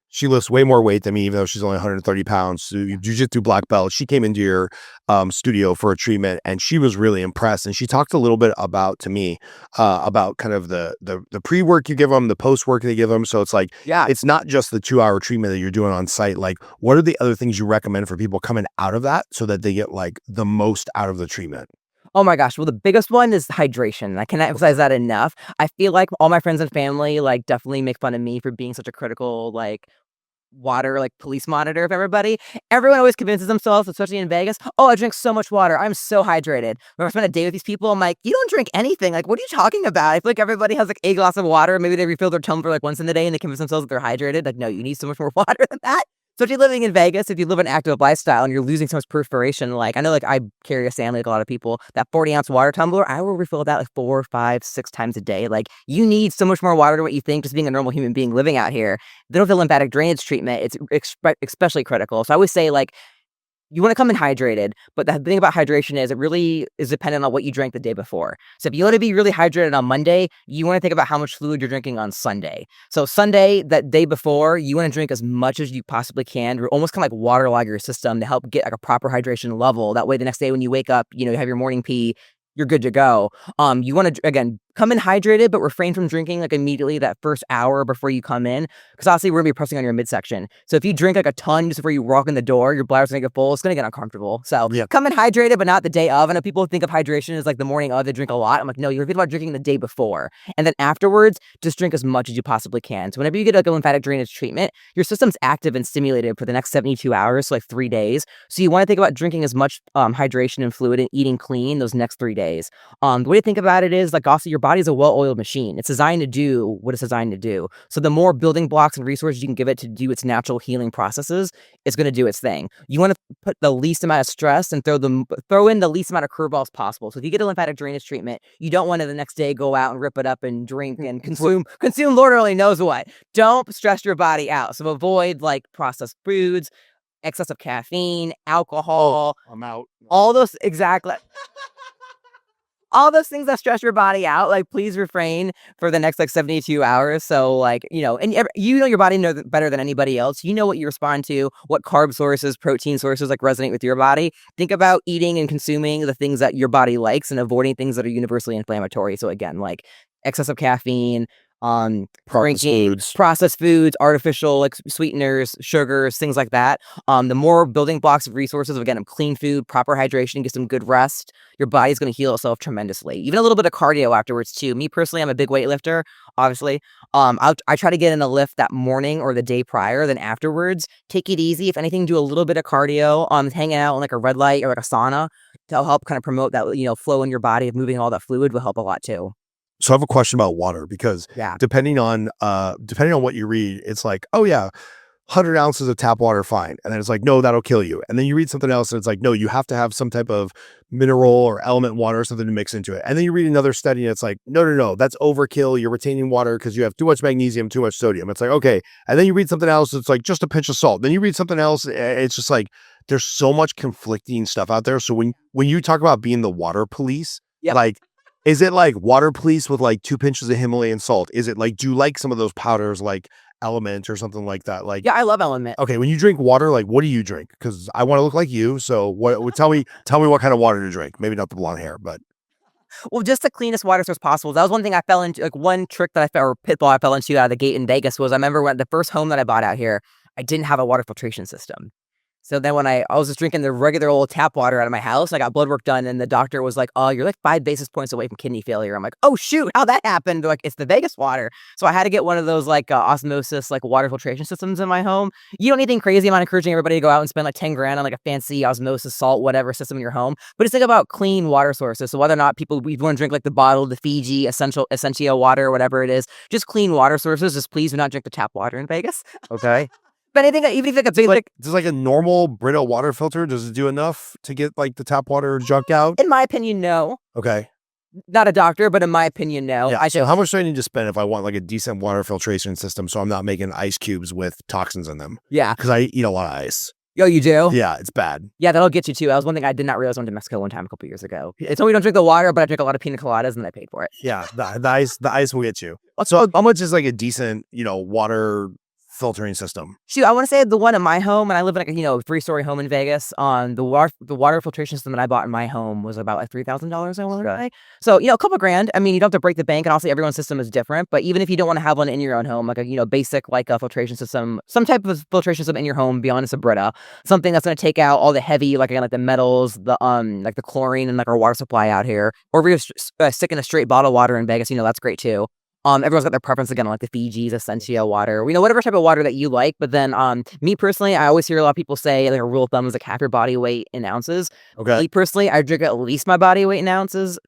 she lifts way more weight than me, even though she's only 130 pounds. So jiu-jitsu black belt. She came into your studio for a treatment and she was really impressed. And she talked a little bit to me about kind of the pre-work you give them, the post-work they give them. So it's like, Yeah. it's not just the 2-hour treatment that you're doing on site. Like, what are the other things you recommend for people coming out of that so that they get like the most out of the treatment? Oh my gosh. Well, the biggest one is hydration. I cannot emphasize that enough. I feel like all my friends and family like definitely make fun of me for being such a critical, like water like police monitor of everybody. Everyone always convinces themselves, especially in Vegas, oh, I drink so much water. I'm so hydrated. When I spend a day with these people, I'm like, you don't drink anything. Like, what are you talking about? I feel like everybody has like a glass of water. Maybe they refill their tumbler like once in the day and they convince themselves that they're hydrated. Like, no, you need so much more water than that. So if you're living in Vegas, if you live an active lifestyle and you're losing so much perspiration, like I know like I carry a Stanley like a lot of people, that 40-ounce water tumbler, I will refill that like 4, 5, 6 times a day. Like you need so much more water than what you think just being a normal human being living out here. Then with the lymphatic drainage treatment, it's especially critical. So I always say like, you want to come in hydrated, but the thing about hydration is it really is dependent on what you drank the day before. So if you want to be really hydrated on Monday, you want to think about how much fluid you're drinking on Sunday. So Sunday, that day before, you want to drink as much as you possibly can, almost kind of like waterlog your system to help get like a proper hydration level. That way the next day when you wake up, you have your morning pee, you're good to go. You want to, again, come in hydrated, but refrain from drinking like immediately that first hour before you come in. Because obviously we're going to be pressing on your midsection. So if you drink like a ton just before you walk in the door, your bladder's going to get full. It's going to get uncomfortable. So come in hydrated, but not the day of. I know people think of hydration as like the morning of, they drink a lot. I'm like, no, you're thinking about drinking the day before. And then afterwards, just drink as much as you possibly can. So whenever you get like a lymphatic drainage treatment, your system's active and stimulated for the next 72 hours, so like 3 days. So you want to think about drinking as much hydration and fluid and eating clean those next 3 days. The way to think about it is like also your body's a well-oiled machine. It's designed to do what it's designed to do. So the more building blocks and resources you can give it to do its natural healing processes, it's going to do its thing. You want to put the least amount of stress and throw in the least amount of curveballs possible. So if you get a lymphatic drainage treatment, you don't want to the next day go out and rip it up and drink and consume Lord only knows what. Don't stress your body out. So avoid like processed foods, excessive caffeine, alcohol. I'm out. All those exactly. All those things that stress your body out, like please refrain for the next like 72 hours. So like, and you know your body better than anybody else. You know what you respond to, what carb sources, protein sources like resonate with your body. Think about eating and consuming the things that your body likes and avoiding things that are universally inflammatory. So again, like excessive caffeine, processed foods, artificial like sweeteners, sugars, things like that. The more building blocks of resources, again, clean food, proper hydration, get some good rest, your body's going to heal itself tremendously. Even a little bit of cardio afterwards too. Me personally, I'm a big weightlifter, obviously. I try to get in a lift that morning or the day prior, then afterwards, take it easy. If anything, do a little bit of cardio, hanging out in like a red light or like a sauna to help kind of promote that, flow in your body of moving all that fluid will help a lot too. So I have a question about water because depending on what you read, it's like, oh yeah, 100 ounces of tap water, fine. And then it's like, no, that'll kill you. And then you read something else and it's like, no, you have to have some type of mineral or element water or something to mix into it. And then you read another study and it's like, no, that's overkill. You're retaining water because you have too much magnesium, too much sodium. It's like, okay. And then you read something else, it's like just a pinch of salt. Then you read something else, it's just like, there's so much conflicting stuff out there. So when you talk about being the water police, like, is it like water police with like 2 pinches of Himalayan salt? Is it like, do you like some of those powders like Element or something like that? Like, yeah, I love Element. Okay, when you drink water, like what do you drink? Because I want to look like you. So tell me what kind of water to drink. Maybe not the blonde hair, but well, just the cleanest water source possible. That was one thing I fell into, like one trick that or pitfall I fell into out of the gate in Vegas was I remember when the first home that I bought out here, I didn't have a water filtration system. So then when I was just drinking the regular old tap water out of my house, I got blood work done and the doctor was like, oh, you're like 5 basis points away from kidney failure. I'm like, oh shoot, how'd that happen? They're like, it's the Vegas water. So I had to get one of those like osmosis, like water filtration systems in my home. You don't need anything crazy. I'm not encouraging everybody to go out and spend like 10 grand on like a fancy osmosis salt, whatever system in your home. But it's like about clean water sources. So whether or not we want to drink like the bottled, the Fiji, Essentia water, whatever it is, just clean water sources. Just please do not drink the tap water in Vegas. Okay. But anything, even if like a basic, does like a normal Brita water filter, does it do enough to get like the tap water junk out? In my opinion, no. Okay. Not a doctor, but in my opinion, no. Yeah. So how much do I need to spend if I want like a decent water filtration system so I'm not making ice cubes with toxins in them? Yeah. Because I eat a lot of ice. Oh, you do? Yeah, it's bad. Yeah, that'll get you too. That was one thing I did not realize when I went to Mexico one time a couple years ago. It's only don't drink the water, but I drink a lot of pina coladas and I paid for it. Yeah, the ice will get you. So how much is like a decent, water filtering system? Shoot, I want to say the one in my home, and I live in like a 3-story home in Vegas. The water filtration system that I bought in my home was about like $3,000. I want to say. So a couple grand. I mean, you don't have to break the bank, and obviously everyone's system is different. But even if you don't want to have one in your own home, like a basic like a filtration system, some type of filtration system in your home beyond a Brita, something that's going to take out all the heavy like the metals, the like the chlorine and like our water supply out here. Or if you're sticking a straight bottled water in Vegas, that's great too. Everyone's got their preference again, like the Fiji's, Essentia water, whatever type of water that you like. But then, me personally, I always hear a lot of people say like a rule of thumb is like half your body weight in ounces. Okay. Me personally, I drink at least my body weight in ounces.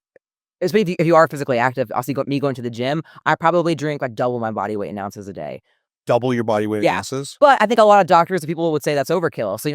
Especially if you are physically active, also me going to the gym, I probably drink like double my body weight in ounces a day. Double your body weight in Yeah. ounces? But I think a lot of doctors and people would say that's overkill. So,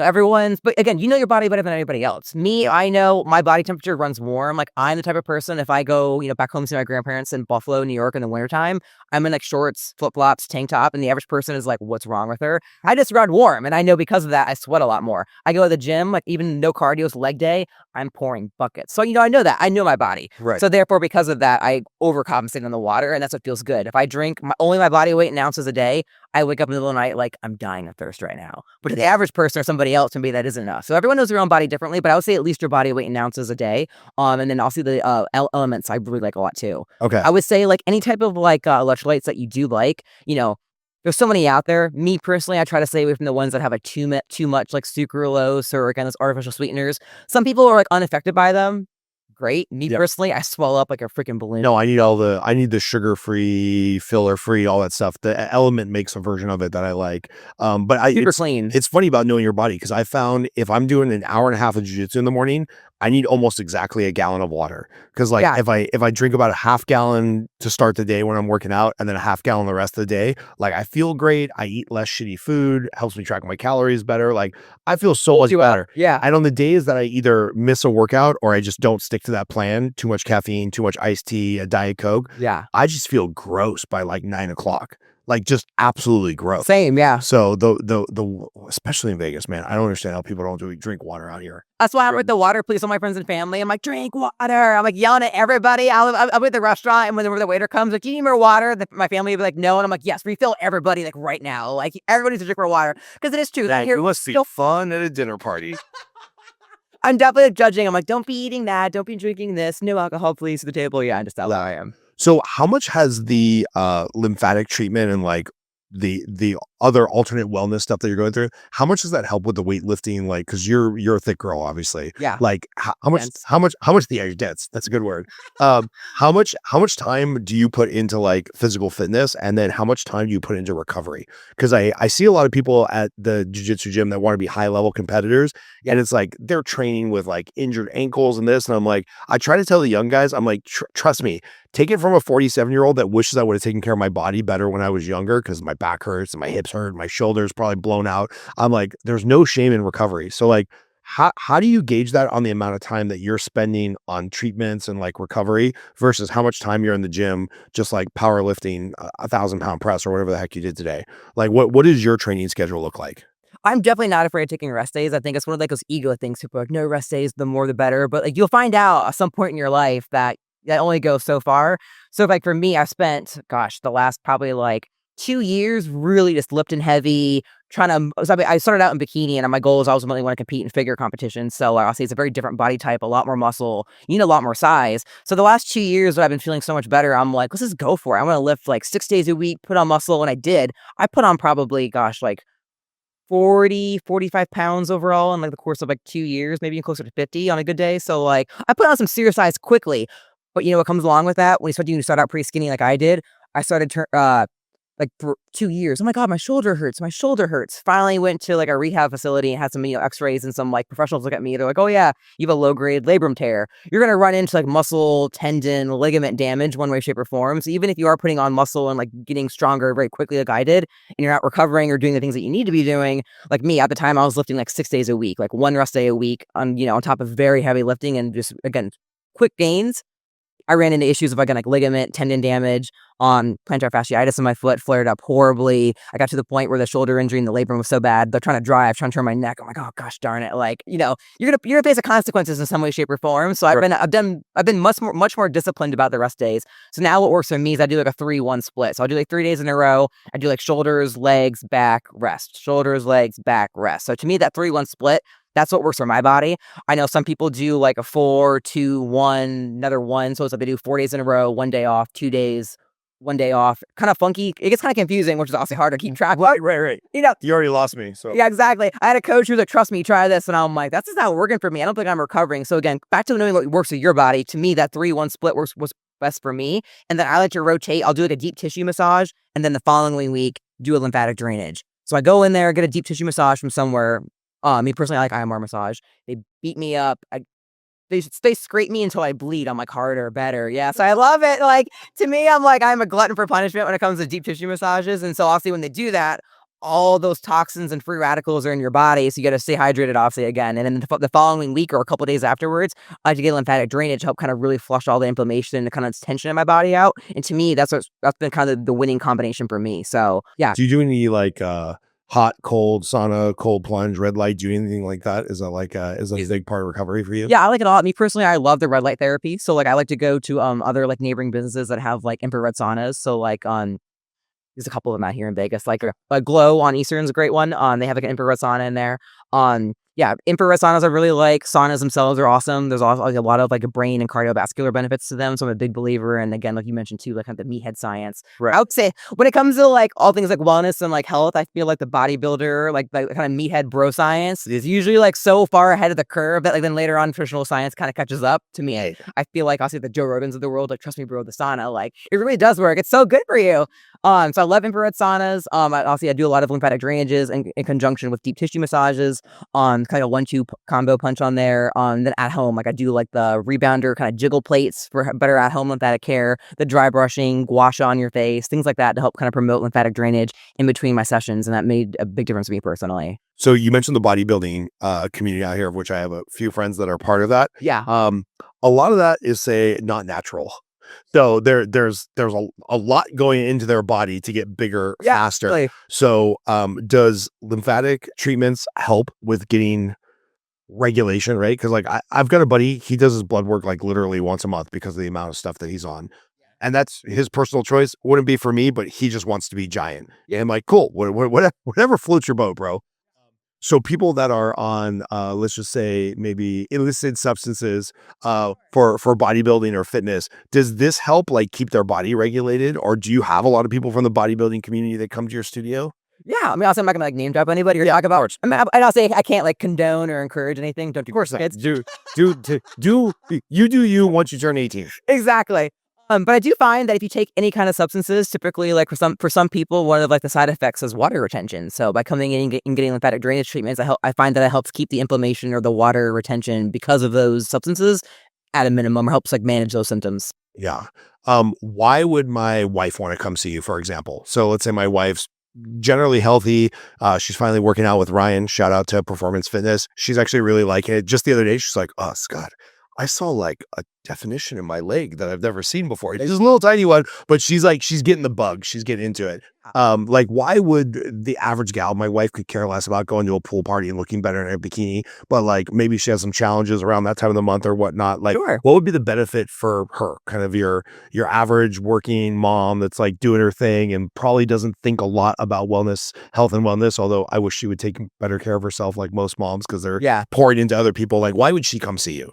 but again, you know your body better than anybody else. Me, I know my body temperature runs warm. Like, I'm the type of person, if I go, back home to see my grandparents in Buffalo, New York in the wintertime, I'm in like shorts, flip-flops, tank top, and the average person is like, what's wrong with her? I just run warm, and I know because of that, I sweat a lot more. I go to the gym, like even no cardio's leg day, I'm pouring buckets. So, I know that. I know my body. Right. So therefore, because of that, I overcompensate on the water, and that's what feels good. If I drink only my body weight in ounces a day, I wake up in the middle of the night like I'm dying of thirst right now. But to the average person or somebody else, maybe that isn't enough. So everyone knows their own body differently, but I would say at least your body weight in ounces a day. And then also the elements I really like a lot too. Okay. I would say like any type of like electrolytes that you do like, there's so many out there. Me personally, I try to stay away from the ones that have like too much like sucralose or again those artificial sweeteners. Some people are like unaffected by them. Great. Me personally, I swell up like a freaking balloon. No, I need the sugar-free, filler-free, all that stuff. The Element makes a version of it that I like. But super clean. It's funny about knowing your body because I found if I'm doing an hour and a half of jiu-jitsu in the morning, I need almost exactly a gallon of water. Because like if I drink about a half gallon to start the day when I'm working out and then a half gallon the rest of the day, like I feel great. I eat less shitty food, helps me track my calories better. Like I feel so much better. Yeah. And on the days that I either miss a workout or I just don't stick to that plan, too much caffeine, too much iced tea, a Diet Coke. Yeah. I just feel gross by like 9 o'clock. Like just absolutely gross. Same, yeah. So the especially in Vegas, man, I don't understand how people don't drink water out here. That's why I'm with the water police on my friends and family. I'm like, drink water. I'm like yelling at everybody. I'm at the restaurant, and when the waiter comes, like, do you need more water? My family would be like, no. And I'm like, yes, refill everybody like right now. Like everybody needs to drink more water because it is true. It must be fun at a dinner party. I'm definitely judging. I'm like, don't be eating that. Don't be drinking this. No alcohol, please, to the table. Yeah, I just how I am. So how much has the lymphatic treatment and like the other alternate wellness stuff that you're going through, how much does that help with the weightlifting? Like, cause you're a thick girl, obviously. Yeah. Like how much, you're dense. That's a good word. How much time do you put into like physical fitness? And then how much time do you put into recovery? Cause I see a lot of people at the jiu-jitsu gym that want to be high level competitors. And it's like, they're training with like injured ankles and this. And I'm like, I try to tell the young guys, I'm like, trust me, take it from a 47-year-old that wishes I would have taken care of my body better when I was younger because my back hurts and my hips hurt, my shoulders probably blown out. I'm like, there's no shame in recovery. So like, how do you gauge that on the amount of time that you're spending on treatments and like recovery versus how much time you're in the gym, just like powerlifting a 1,000-pound press or whatever the heck you did today? Like, what does your training schedule look like? I'm definitely not afraid of taking rest days. I think it's one of like those ego things. People are like, no rest days, the more the better. But like you'll find out at some point in your life that only goes so far. So like for me, I've spent, the last probably like 2 years really just lifting heavy, I started out in bikini and my goal is I ultimately want to compete in figure competitions. So I'll say it's a very different body type, a lot more muscle, you need a lot more size. So the last 2 years that I've been feeling so much better, I'm like, let's just go for it. I'm going to lift like 6 days a week, put on muscle. And I did. I put on probably, like 40, 45 pounds overall in like the course of like 2 years, maybe closer to 50 on a good day. So like I put on some serious size quickly, but what comes along with that? When you start out pretty skinny like I did, I started like for 2 years. Oh my God, my shoulder hurts. Finally went to like a rehab facility and had some, x-rays and some like professionals look at me. They're like, oh yeah, you have a low grade labrum tear. You're going to run into like muscle, tendon, ligament damage one way, shape or form. So even if you are putting on muscle and like getting stronger very quickly like I did, and you're not recovering or doing the things that you need to be doing, like me at the time, I was lifting like 6 days a week, like 1 rest day a week on, on top of very heavy lifting and just, again, quick gains. I ran into issues of again like ligament, tendon damage, on plantar fasciitis in my foot, flared up horribly. I got to the point where the shoulder injury and the labrum was so bad, they're trying to drive, trying to turn my neck. I'm like, oh gosh darn it! Like you're gonna face the consequences in some way, shape, or form. So I've been much more disciplined about the rest days. So now what works for me is I do like a 3-1 split. So I'll do like 3 days in a row. I do like shoulders, legs, back, rest. Shoulders, legs, back, rest. So to me, that 3-1 split, that's what works for my body. I know some people do like a 4-2-1, another 1. So it's like they do 4 days in a row, 1 day off, 2 days, 1 day off. Kind of funky. It gets kind of confusing, which is also hard to keep track of. Right. You already lost me. So yeah, exactly. I had a coach who was like, trust me, try this. And I'm like, that's just not working for me. I don't think I'm recovering. So again, back to knowing what works with your body. To me, that 3-1 split was best for me. And then I like to rotate. I'll do like a deep tissue massage, and then the following week do a lymphatic drainage. So I go in there, get a deep tissue massage from somewhere. Me personally, I like IMR massage. They beat me up. They scrape me until I bleed. I'm like, harder, better. Yeah, so I love it. Like, to me, I'm a glutton for punishment when it comes to deep tissue massages. And so obviously when they do that, all those toxins and free radicals are in your body, so you got to stay hydrated, obviously, again. And then the following week or a couple days afterwards, I like to get lymphatic drainage to help kind of really flush all the inflammation and the kind of tension in my body out. And to me, that's been kind of the winning combination for me. So yeah. Do you do any like hot, cold sauna, cold plunge, red light? Do anything like that? Is that like is that a big part of recovery for you? Yeah, I like it a lot. Me personally, I love the red light therapy. So like I like to go to other like neighboring businesses that have like infrared saunas. So like there's a couple of them out here in Vegas. Like a Glow on Eastern's a great one. They have like an infrared sauna in there. Yeah, infrared saunas I really like. Saunas themselves are awesome. There's also like a lot of like brain and cardiovascular benefits to them. So I'm a big believer. And again, like you mentioned too, like kind of the meathead science. Right. I would say when it comes to like all things like wellness and like health, I feel like the bodybuilder, like the kind of meathead bro science is usually like so far ahead of the curve that like then later on nutritional science kind of catches up to me. I feel like I'll see the Joe Rogans of the world, like trust me, bro, the sauna, like it really does work. It's so good for you. So I love infrared saunas. I do a lot of lymphatic drainages in conjunction with deep tissue massages. Kind of 1-2 combo punch on there. Then at home, like I do like the rebounder kind of jiggle plates for better at home lymphatic care, the dry brushing, gua sha on your face, things like that to help kind of promote lymphatic drainage in between my sessions. And that made a big difference for me personally. So you mentioned the bodybuilding community out here, of which I have a few friends that are part of that. Yeah. A lot of that is not natural. So there's a lot going into their body to get bigger faster. Really. So does lymphatic treatments help with getting regulation, right? Because like I've got a buddy, he does his blood work like literally once a month because of the amount of stuff that he's on. And that's his personal choice. Wouldn't be for me, but he just wants to be giant. Yeah, I'm like, cool, whatever floats your boat, bro. So people that are on, let's just say maybe illicit substances for bodybuilding or fitness, does this help like keep their body regulated? Or do you have a lot of people from the bodybuilding community that come to your studio? Yeah, I mean, I'm not gonna like name drop anybody or talk about. I mean, and I'll say I can't like condone or encourage anything. Don't do, of course, kids. Do you once you turn 18. Exactly. But I do find that if you take any kind of substances, typically like for some people, one of like the side effects is water retention. So by coming in and getting lymphatic drainage treatments, I find that it helps keep the inflammation or the water retention because of those substances at a minimum, or helps like manage those symptoms. Yeah. Why would my wife want to come see you, for example? So let's say my wife's generally healthy. She's finally working out with Ryan. Shout out to Performance Fitness. She's actually really liking it. Just the other day, she's like, "Oh, Scott, I saw like a definition in my leg that I've never seen before. It's just a little tiny one, but she's getting the bug. She's getting into it. Like why would the average gal, my wife could care less about going to a pool party and looking better in a bikini, but like maybe she has some challenges around that time of the month or whatnot. Like Sure. What would be the benefit for her? Kind of your average working mom that's like doing her thing and probably doesn't think a lot about wellness, health and wellness. Although I wish she would take better care of herself like most moms because they're pouring into other people. Like why would she come see you?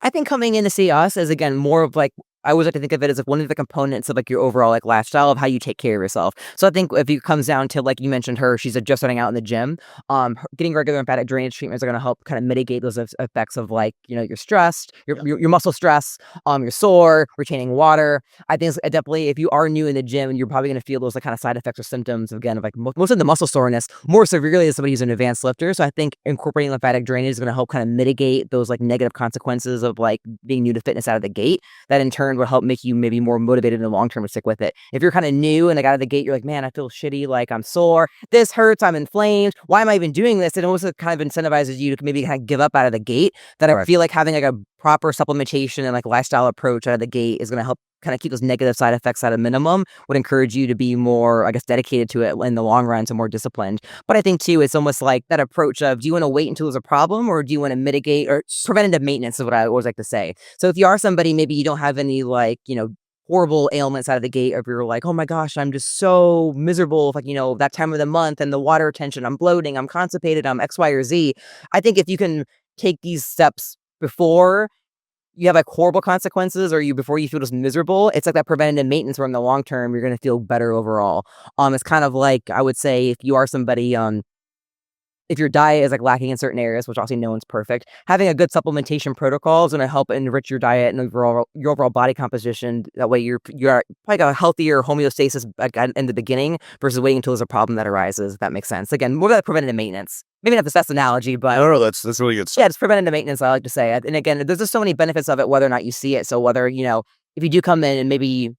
I think coming in to see us is, again, more of like, I always like to think of it as like one of the components of like your overall like lifestyle of how you take care of yourself. So I think if it comes down to, like you mentioned her, she's just starting out in the gym, getting regular lymphatic drainage treatments are going to help kind of mitigate those effects of like, you're stressed, your muscle stress, you're sore, retaining water. I think it's definitely, if you are new in the gym, you're probably going to feel those like kind of side effects or symptoms again of like most of the muscle soreness more severely as somebody who's an advanced lifter. So I think incorporating lymphatic drainage is going to help kind of mitigate those like negative consequences of like being new to fitness out of the gate. That in turn will help make you maybe more motivated in the long term to stick with it. If you're kind of new and like out of the gate, you're like, man, I feel shitty, like I'm sore, this hurts, I'm inflamed, why am I even doing this? It almost kind of incentivizes you to maybe kind of give up out of the gate. That I feel like having like a proper supplementation and like lifestyle approach out of the gate is going to help kind of keep those negative side effects at a minimum, would encourage you to be more, I guess, dedicated to it in the long run, so more disciplined. But I think too, it's almost like that approach of, do you want to wait until there's a problem or do you want to mitigate, or preventative maintenance is what I always like to say. So if you are somebody, maybe you don't have any like, horrible ailments out of the gate, or if you're like, oh my gosh, I'm just so miserable, like, that time of the month and the water retention, I'm bloating, I'm constipated, I'm X, Y, or Z. I think if you can take these steps before you have like horrible consequences or before you feel just miserable, it's like that preventative maintenance where in the long term, you're going to feel better overall. It's kind of like, I would say if you are somebody, if your diet is like lacking in certain areas, which obviously no one's perfect, having a good supplementation protocol is going to help enrich your diet and your overall body composition. That way you're probably got a healthier homeostasis in the beginning versus waiting until there's a problem that arises. If that makes sense. Again, more like preventative maintenance. Maybe not the best analogy, but No, that's really good stuff. yeah, it's preventative maintenance. I like to say, and again, there's just so many benefits of it, whether or not you see it. So whether if you do come in and maybe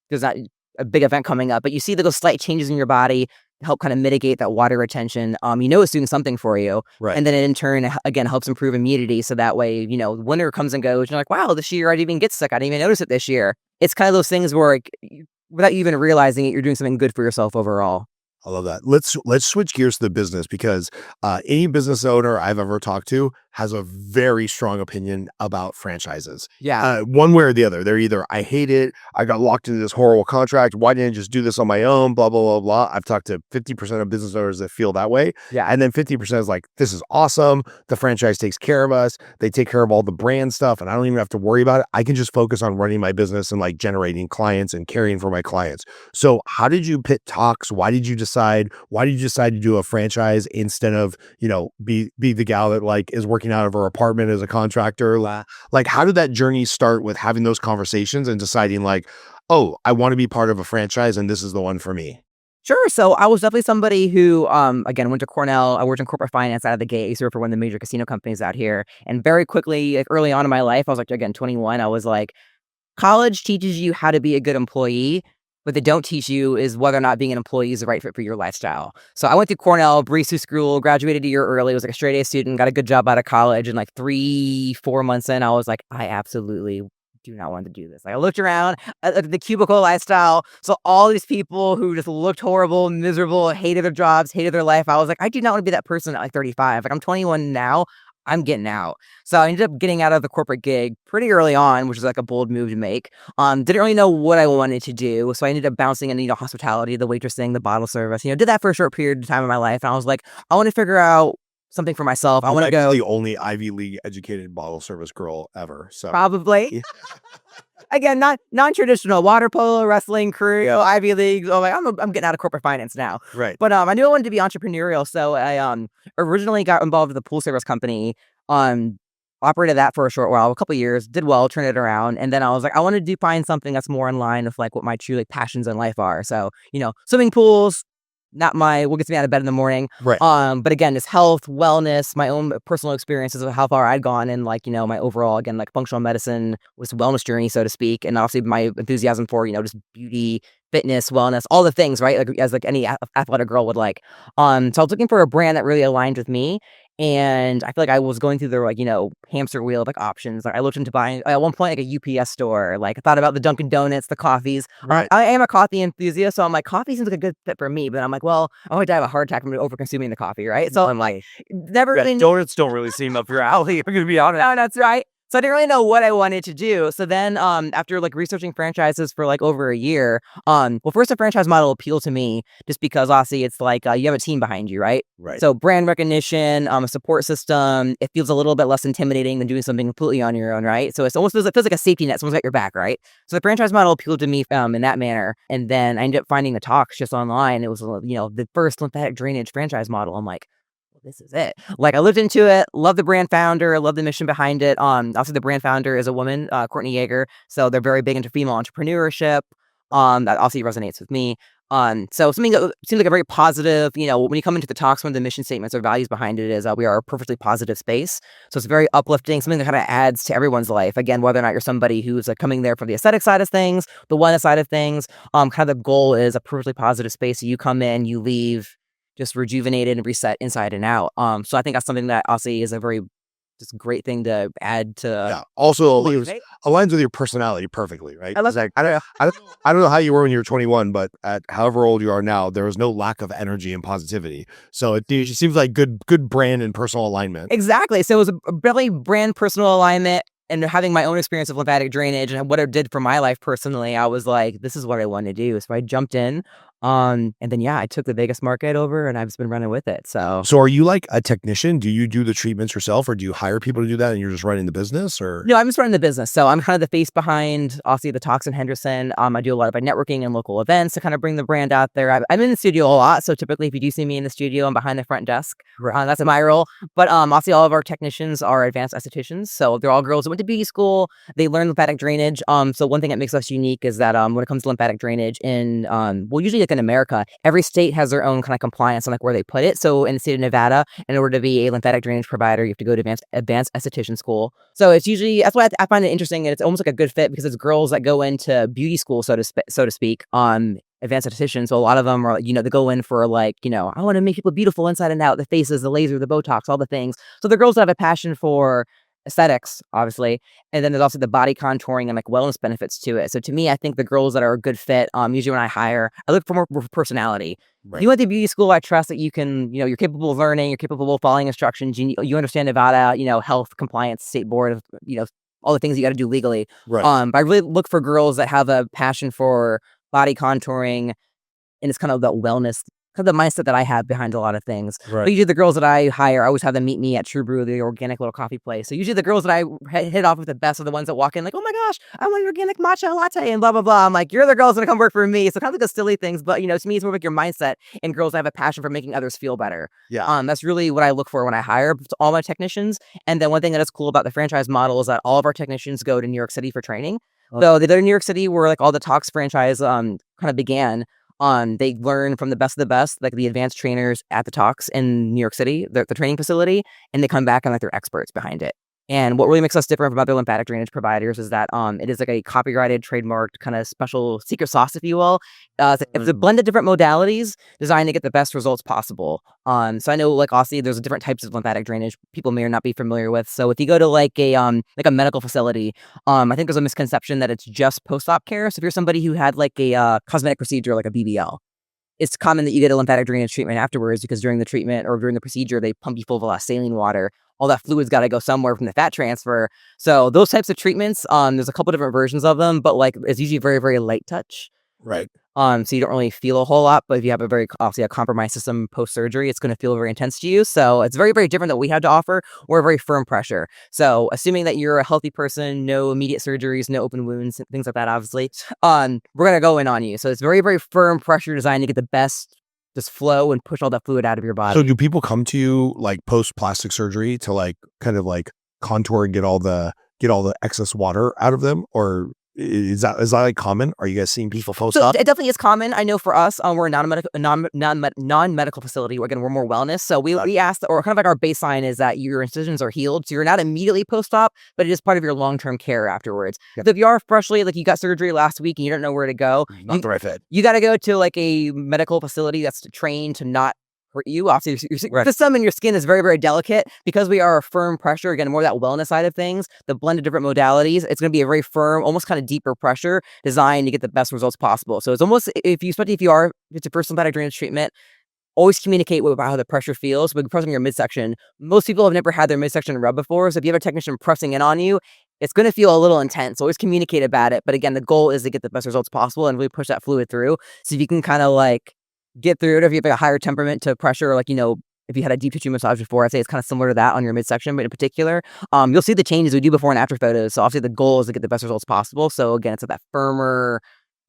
there's not a big event coming up, but you see those slight changes in your body help kind of mitigate that water retention. It's doing something for you. Right. And then it in turn, again, helps improve immunity. So that way, winter comes and goes. You're like, wow, this year I didn't even get sick. I didn't even notice it this year. It's kind of those things where without you even realizing it, you're doing something good for yourself overall. I love that. Let's switch gears to the business because any business owner I've ever talked to has a very strong opinion about franchises. Yeah. One way or the other. They're either, I hate it, I got locked into this horrible contract, why didn't I just do this on my own, blah, blah, blah, blah. I've talked to 50% of business owners that feel that way. Yeah. And then 50% is like, this is awesome. The franchise takes care of us. They take care of all the brand stuff and I don't even have to worry about it. I can just focus on running my business and like generating clients and caring for my clients. So how did you pit TOX? Why did you decide to do a franchise instead of, be the gal that like is working out of her apartment as a contractor? Like, how did that journey start with having those conversations and deciding like, oh, I want to be part of a franchise and this is the one for me? Sure. So I was definitely somebody who, again, went to Cornell. I worked in corporate finance out of the gate. I used to work for one of the major casino companies out here. And very quickly, like early on in my life, I was like, again, 21. I was like, college teaches you how to be a good employee. What they don't teach you is whether or not being an employee is the right fit for your lifestyle. So I went through Cornell, breezed through school, graduated a year early, was like a straight A student, got a good job out of college. And like 3-4 months in, I was like, I absolutely do not want to do this. Like, I looked around at the cubicle lifestyle. So all these people who just looked horrible, miserable, hated their jobs, hated their life. I was like, I do not want to be that person at like 35. Like, I'm 21 now. I'm getting out. So I ended up getting out of the corporate gig pretty early on, which is like a bold move to make. Didn't really know what I wanted to do. So I ended up bouncing into, hospitality, the waitressing, the bottle service, did that for a short period of time in my life. And I was like, I want to figure out something for myself. I want to go. The only Ivy League educated bottle service girl ever. So Probably. Again, not non-traditional water polo, wrestling, crew, Ivy League. Oh, like I'm getting out of corporate finance now. Right. But I knew I wanted to be entrepreneurial, so I originally got involved with a pool service company. Operated that for a short while, a couple of years, did well, turned it around, and then I was like, I wanted to find something that's more in line with like what my true like passions in life are. So swimming pools. Not what gets me out of bed in the morning. Right. But again, it's health, wellness, my own personal experiences of how far I'd gone in like, my overall, again, like functional medicine was wellness journey, so to speak. And obviously my enthusiasm for, just beauty, fitness, wellness, all the things, right? Like as like any athletic girl would like. So I was looking for a brand that really aligned with me. And I feel like I was going through the hamster wheel of like options. Like I looked into buying at one point like a UPS store. Like I thought about the Dunkin' Donuts, the coffees. Right. I am a coffee enthusiast, so I'm like, coffee seems like a good fit for me. But I'm like, well, I would die of a heart attack from over consuming the coffee, right? So I'm like, never really. Donuts don't really seem up your alley. I'm gonna be honest. No, that's right. So I didn't really know what I wanted to do. So then after like researching franchises for like over a year, well, first the franchise model appealed to me just because obviously it's like you have a team behind you, right? Right. So brand recognition, a support system, it feels a little bit less intimidating than doing something completely on your own, right? So it feels like a safety net. Someone's got your back, right? So the franchise model appealed to me in that manner. And then I ended up finding the TOX just online. It was, the first lymphatic drainage franchise model. I'm like, this is it. Like I looked into it, love the brand founder, love the mission behind it. Also the brand founder is a woman, Courtney Yeager. So they're very big into female entrepreneurship. That obviously resonates with me. So something that seems like a very positive, when you come into the TOX, one of the mission statements or values behind it is we are a perfectly positive space. So it's very uplifting, something that kind of adds to everyone's life. Again, whether or not you're somebody who's coming there from the aesthetic side of things, the wellness side of things, kind of the goal is a perfectly positive space. So you come in, you leave just rejuvenated and reset inside and out. So I think that's something that obviously is a very just great thing to add to. Yeah. Also aligns with your personality perfectly, right? I love like, I don't know how you were when you were 21, but at however old you are now, there was no lack of energy and positivity. So it seems like good brand and personal alignment. Exactly. So it was a really brand personal alignment. And having my own experience of lymphatic drainage and what it did for my life personally, I was like, this is what I want to do. So I jumped in. And then yeah, I took the Vegas market over and I've just been running with it. So So are you like a technician? Do you do the treatments yourself, or do you hire people to do that and you're just running the business? Or no, I'm just running the business. So I'm kind of the face behind obviously the TOX Henderson. I do a lot of my networking and local events to kind of bring the brand out there. I'm in the studio a lot. So typically if you do see me in the studio, I'm behind the front desk. That's my role. But obviously all of our technicians are advanced estheticians. So they're all girls that went to beauty school. They learn lymphatic drainage. So one thing that makes us unique is that when it comes to lymphatic drainage in, usually like in America, every state has their own kind of compliance on like where they put it. So in the state of Nevada, in order to be a lymphatic drainage provider, you have to go to advanced esthetician school. So it's usually, that's why I find it interesting, and it's almost like a good fit because it's girls that go into beauty school, so to speak, on advanced estheticians. So a lot of them are, they go in for like, I want to make people beautiful inside and out, the faces, the laser, the Botox, all the things. So the girls that have a passion for aesthetics, obviously, and then there's also the body contouring and like wellness benefits to it. So to me, I think the girls that are a good fit, usually when I hire, I look for more personality. Right. You went to beauty school, I trust that you can, you're capable of learning, you're capable of following instructions, you understand Nevada, health compliance, state board, all the things you got to do legally. Right. But I really look for girls that have a passion for body contouring, and it's kind of that wellness, kind of the mindset that I have behind a lot of things. Right. But usually the girls that I hire, I always have them meet me at True Brew, the organic little coffee place. So usually the girls that I hit off with the best are the ones that walk in like, oh my gosh, I want an organic matcha latte and blah, blah, blah. I'm like, you're the girls that come work for me. So kind of like the silly things, but to me, it's more like your mindset and girls that have a passion for making others feel better. Yeah. That's really what I look for when I hire all my technicians. And then one thing that is cool about the franchise model is that all of our technicians go to New York City for training. So they go to New York City where like all the TOX franchise kind of began. They learn from the best of the best, like the advanced trainers at the TOX in New York City, the training facility, and they come back and like they're experts behind it. And what really makes us different from other lymphatic drainage providers is that it is like a copyrighted, trademarked kind of special secret sauce, if you will. It's a blend of different modalities designed to get the best results possible. So I know like obviously there's different types of lymphatic drainage people may or not be familiar with. So if you go to like a medical facility, I think there's a misconception that it's just post-op care. So if you're somebody who had like a cosmetic procedure like a BBL, it's common that you get a lymphatic drainage treatment afterwards because during the treatment or during the procedure, they pump you full of a lot of saline water. All that fluid's got to go somewhere from the fat transfer. So those types of treatments, there's a couple different versions of them, but like it's usually very, very light touch. Right. So you don't really feel a whole lot, but if you have obviously a compromised system post-surgery, it's going to feel very intense to you. So it's very, very different than what we have to offer. We're very firm pressure. So assuming that you're a healthy person, no immediate surgeries, no open wounds, things like that, obviously, we're going to go in on you. So it's very, very firm pressure designed to get the best just flow and push all that fluid out of your body. So do people come to you like post plastic surgery to like kind of like contour and get all the excess water out of them, or is that like common? Are you guys seeing people post So op? it definitely is common. I know for us, we're a non-medical facility. Again, we're more wellness. So we ask, or kind of like our baseline is that your incisions are healed. So you're not immediately post-op, but it is part of your long-term care afterwards. Yep. So if you are freshly, like you got surgery last week and you don't know where to go, Not the right fit. you got to go to like a medical facility that's trained to not hurt you. Obviously, your Right. system and your skin is very, very delicate because we are a firm pressure. Again, more that wellness side of things, the blend of different modalities. It's going to be a very firm, almost kind of deeper pressure designed to get the best results possible. So it's almost, especially if it's a first lymphatic drainage treatment, always communicate about how the pressure feels. But pressing your midsection, most people have never had their midsection rubbed before. So if you have a technician pressing in on you, it's going to feel a little intense. Always communicate about it. But again, the goal is to get the best results possible and really push that fluid through. So if you can kind of like get through it, if you have like a higher temperament to pressure, like, if you had a deep tissue massage before, I'd say it's kind of similar to that on your midsection, but in particular, you'll see the changes we do before and after photos. So obviously the goal is to get the best results possible. So again, it's at that firmer,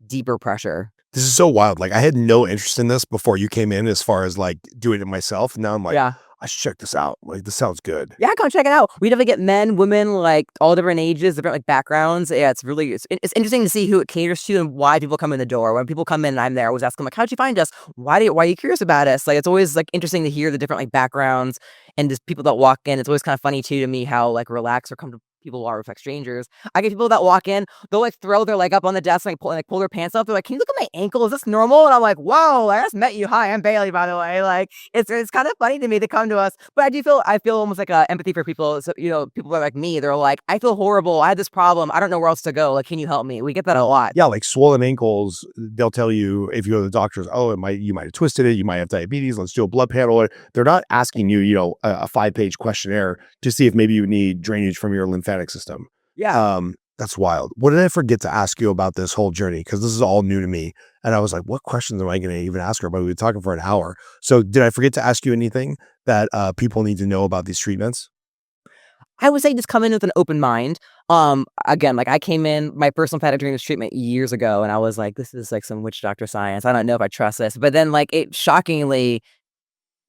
deeper pressure. This is so wild. Like I had no interest in this before you came in as far as like doing it myself. Now I'm like, Yeah. I should check this out. Like this sounds good. Yeah, come check it out. We definitely get men, women, like all different ages, different like backgrounds. Yeah, it's interesting to see who it caters to and why people come in the door. When people come in and I'm there, I always ask them like, how'd you find us? Why are you curious about us? Like it's always like interesting to hear the different like backgrounds and just people that walk in. It's always kind of funny too to me how like relaxed or comfortable people are with like strangers. I get people that walk in, they'll like throw their leg up on the desk and pull their pants up. They're like, can you look at my ankle? Is this normal? And I'm like, whoa, I just met you. Hi, I'm Bailie, by the way. Like it's kind of funny to me to come to us. But I feel almost like empathy for people. So, people that are like me, they're like, I feel horrible. I had this problem. I don't know where else to go. Like, can you help me? We get that a lot. Yeah, like swollen ankles, they'll tell you if you go to the doctors, oh, you might have twisted it, you might have diabetes, let's do a blood panel. They're not asking you, a 5-page questionnaire to see if maybe you need drainage from your lymphatic system. Yeah. That's wild. What did I forget to ask you about this whole journey? Because this is all new to me. And I was like, what questions am I going to even ask her? But we were talking for an hour. So did I forget to ask you anything that people need to know about these treatments? I would say just come in with an open mind. Again, like I came in my first lymphatic drainage treatment years ago, and I was like, this is like some witch doctor science. I don't know if I trust this. But then like it shockingly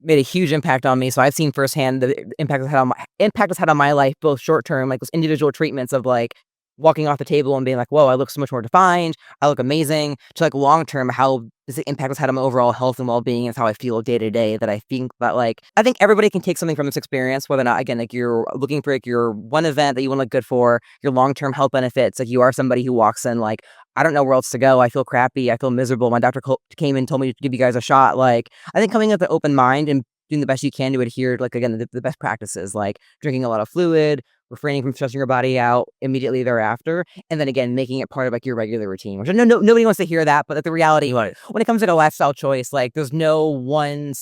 made a huge impact on me. So I've seen firsthand the impact it's had on my life, both short term, like those individual treatments of like walking off the table and being like, whoa, I look so much more defined. I look amazing. To like long term, how this impact has had on my overall health and well being and how I feel day to day. That I think that like I think everybody can take something from this experience, whether or not again like you're looking for like your one event that you want to look good for, your long term health benefits. Like you are somebody who walks in like, I don't know where else to go. I feel crappy. I feel miserable. My doctor came and told me to give you guys a shot. Like I think coming with an open mind and doing the best you can to adhere to like again the best practices, like drinking a lot of fluid, refraining from stressing your body out immediately thereafter, and then again making it part of like your regular routine. Which nobody wants to hear that, but like, the reality when it comes to like, a lifestyle choice, like there's no one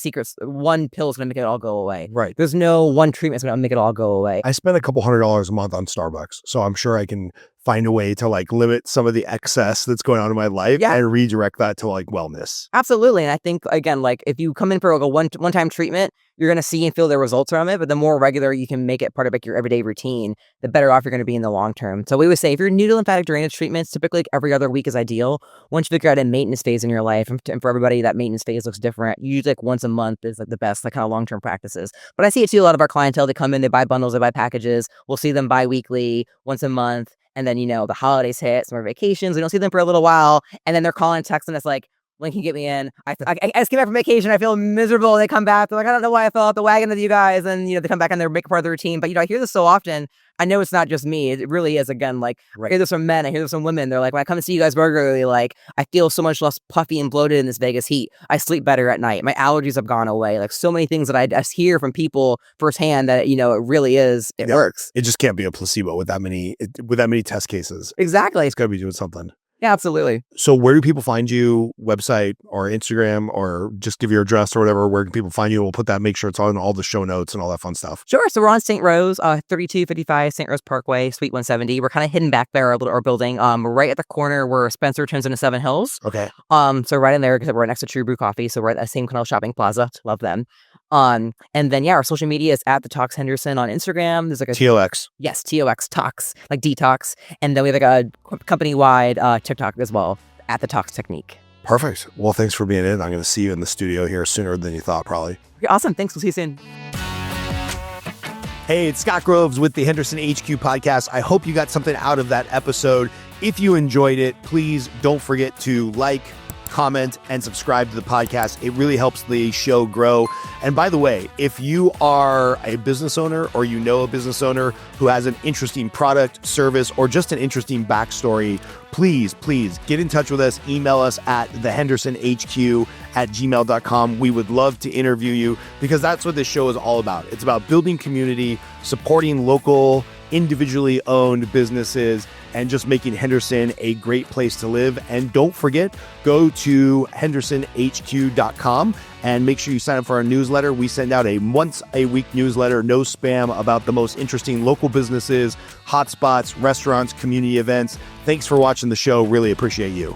pill is gonna make it all go away. Right. There's no one treatment is gonna make it all go away. I spend a couple $100 a month on Starbucks, so I'm sure I can find a way to like limit some of the excess that's going on in my life and redirect that to like wellness. Absolutely. And I think again, like if you come in for like a one-time treatment, you're going to see and feel the results from it. But the more regular you can make it part of like your everyday routine, the better off you're going to be in the long term. So we would say if you're new to lymphatic drainage treatments, typically like every other week is ideal. Once you figure out a maintenance phase in your life, and for everybody that maintenance phase looks different, usually like once a month is like the best like kind of long-term practices. But I see it too, a lot of our clientele, they come in, they buy bundles, they buy packages. We'll see them bi-weekly, once a month. And then, the holidays hit, summer vacations, we don't see them for a little while. And then they're calling, texting us like, when can you get me in? I just came back from vacation. I feel miserable. They come back. They're like, I don't know why I fell off the wagon with you guys. And, they come back and they're making part of the routine. But, I hear this so often. I know it's not just me. It really is, again, like, I hear this from men. I hear this from women. They're like, when I come to see you guys regularly, like, I feel so much less puffy and bloated in this Vegas heat. I sleep better at night. My allergies have gone away. Like, so many things that I just hear from people firsthand that, it really is, it works. It just can't be a placebo with that many test cases. Exactly. It's got to be doing something. Yeah, absolutely. So where do people find you? Website or Instagram, or just give your address or whatever? Where can people find you? We'll put that, make sure it's on all the show notes and all that fun stuff. Sure. So we're on St. Rose, 3255 St. Rose Parkway, Suite 170. We're kind of hidden back there, our building, right at the corner where Spencer turns into Seven Hills. Okay. So right in there, because we're next to True Brew Coffee. So we're at that same Cornell shopping plaza. Love them. And then, our social media is at the TOX Henderson on Instagram. There's like a TOX. Yes, TOX, TOX, like detox. And then we have like a company-wide TikTok as well, at the TOX Technique. Perfect. Well, thanks for being in. I'm going to see you in the studio here sooner than you thought, probably. Awesome. Thanks. We'll see you soon. Hey, it's Scott Groves with the Henderson HQ podcast. I hope you got something out of that episode. If you enjoyed it, please don't forget to like, comment, and subscribe to the podcast. It really helps the show grow. And by the way, if you are a business owner or you know a business owner who has an interesting product, service, or just an interesting backstory, please get in touch with us. Email us at thehendersonhq@gmail.com. We would love to interview you, because that's what this show is all about. It's about building community, supporting local, individually owned businesses, and just making Henderson a great place to live. And don't forget, go to hendersonhq.com and make sure you sign up for our newsletter. We send out a once-a-week newsletter, no spam, about the most interesting local businesses, hotspots, restaurants, community events. Thanks for watching the show. Really appreciate you.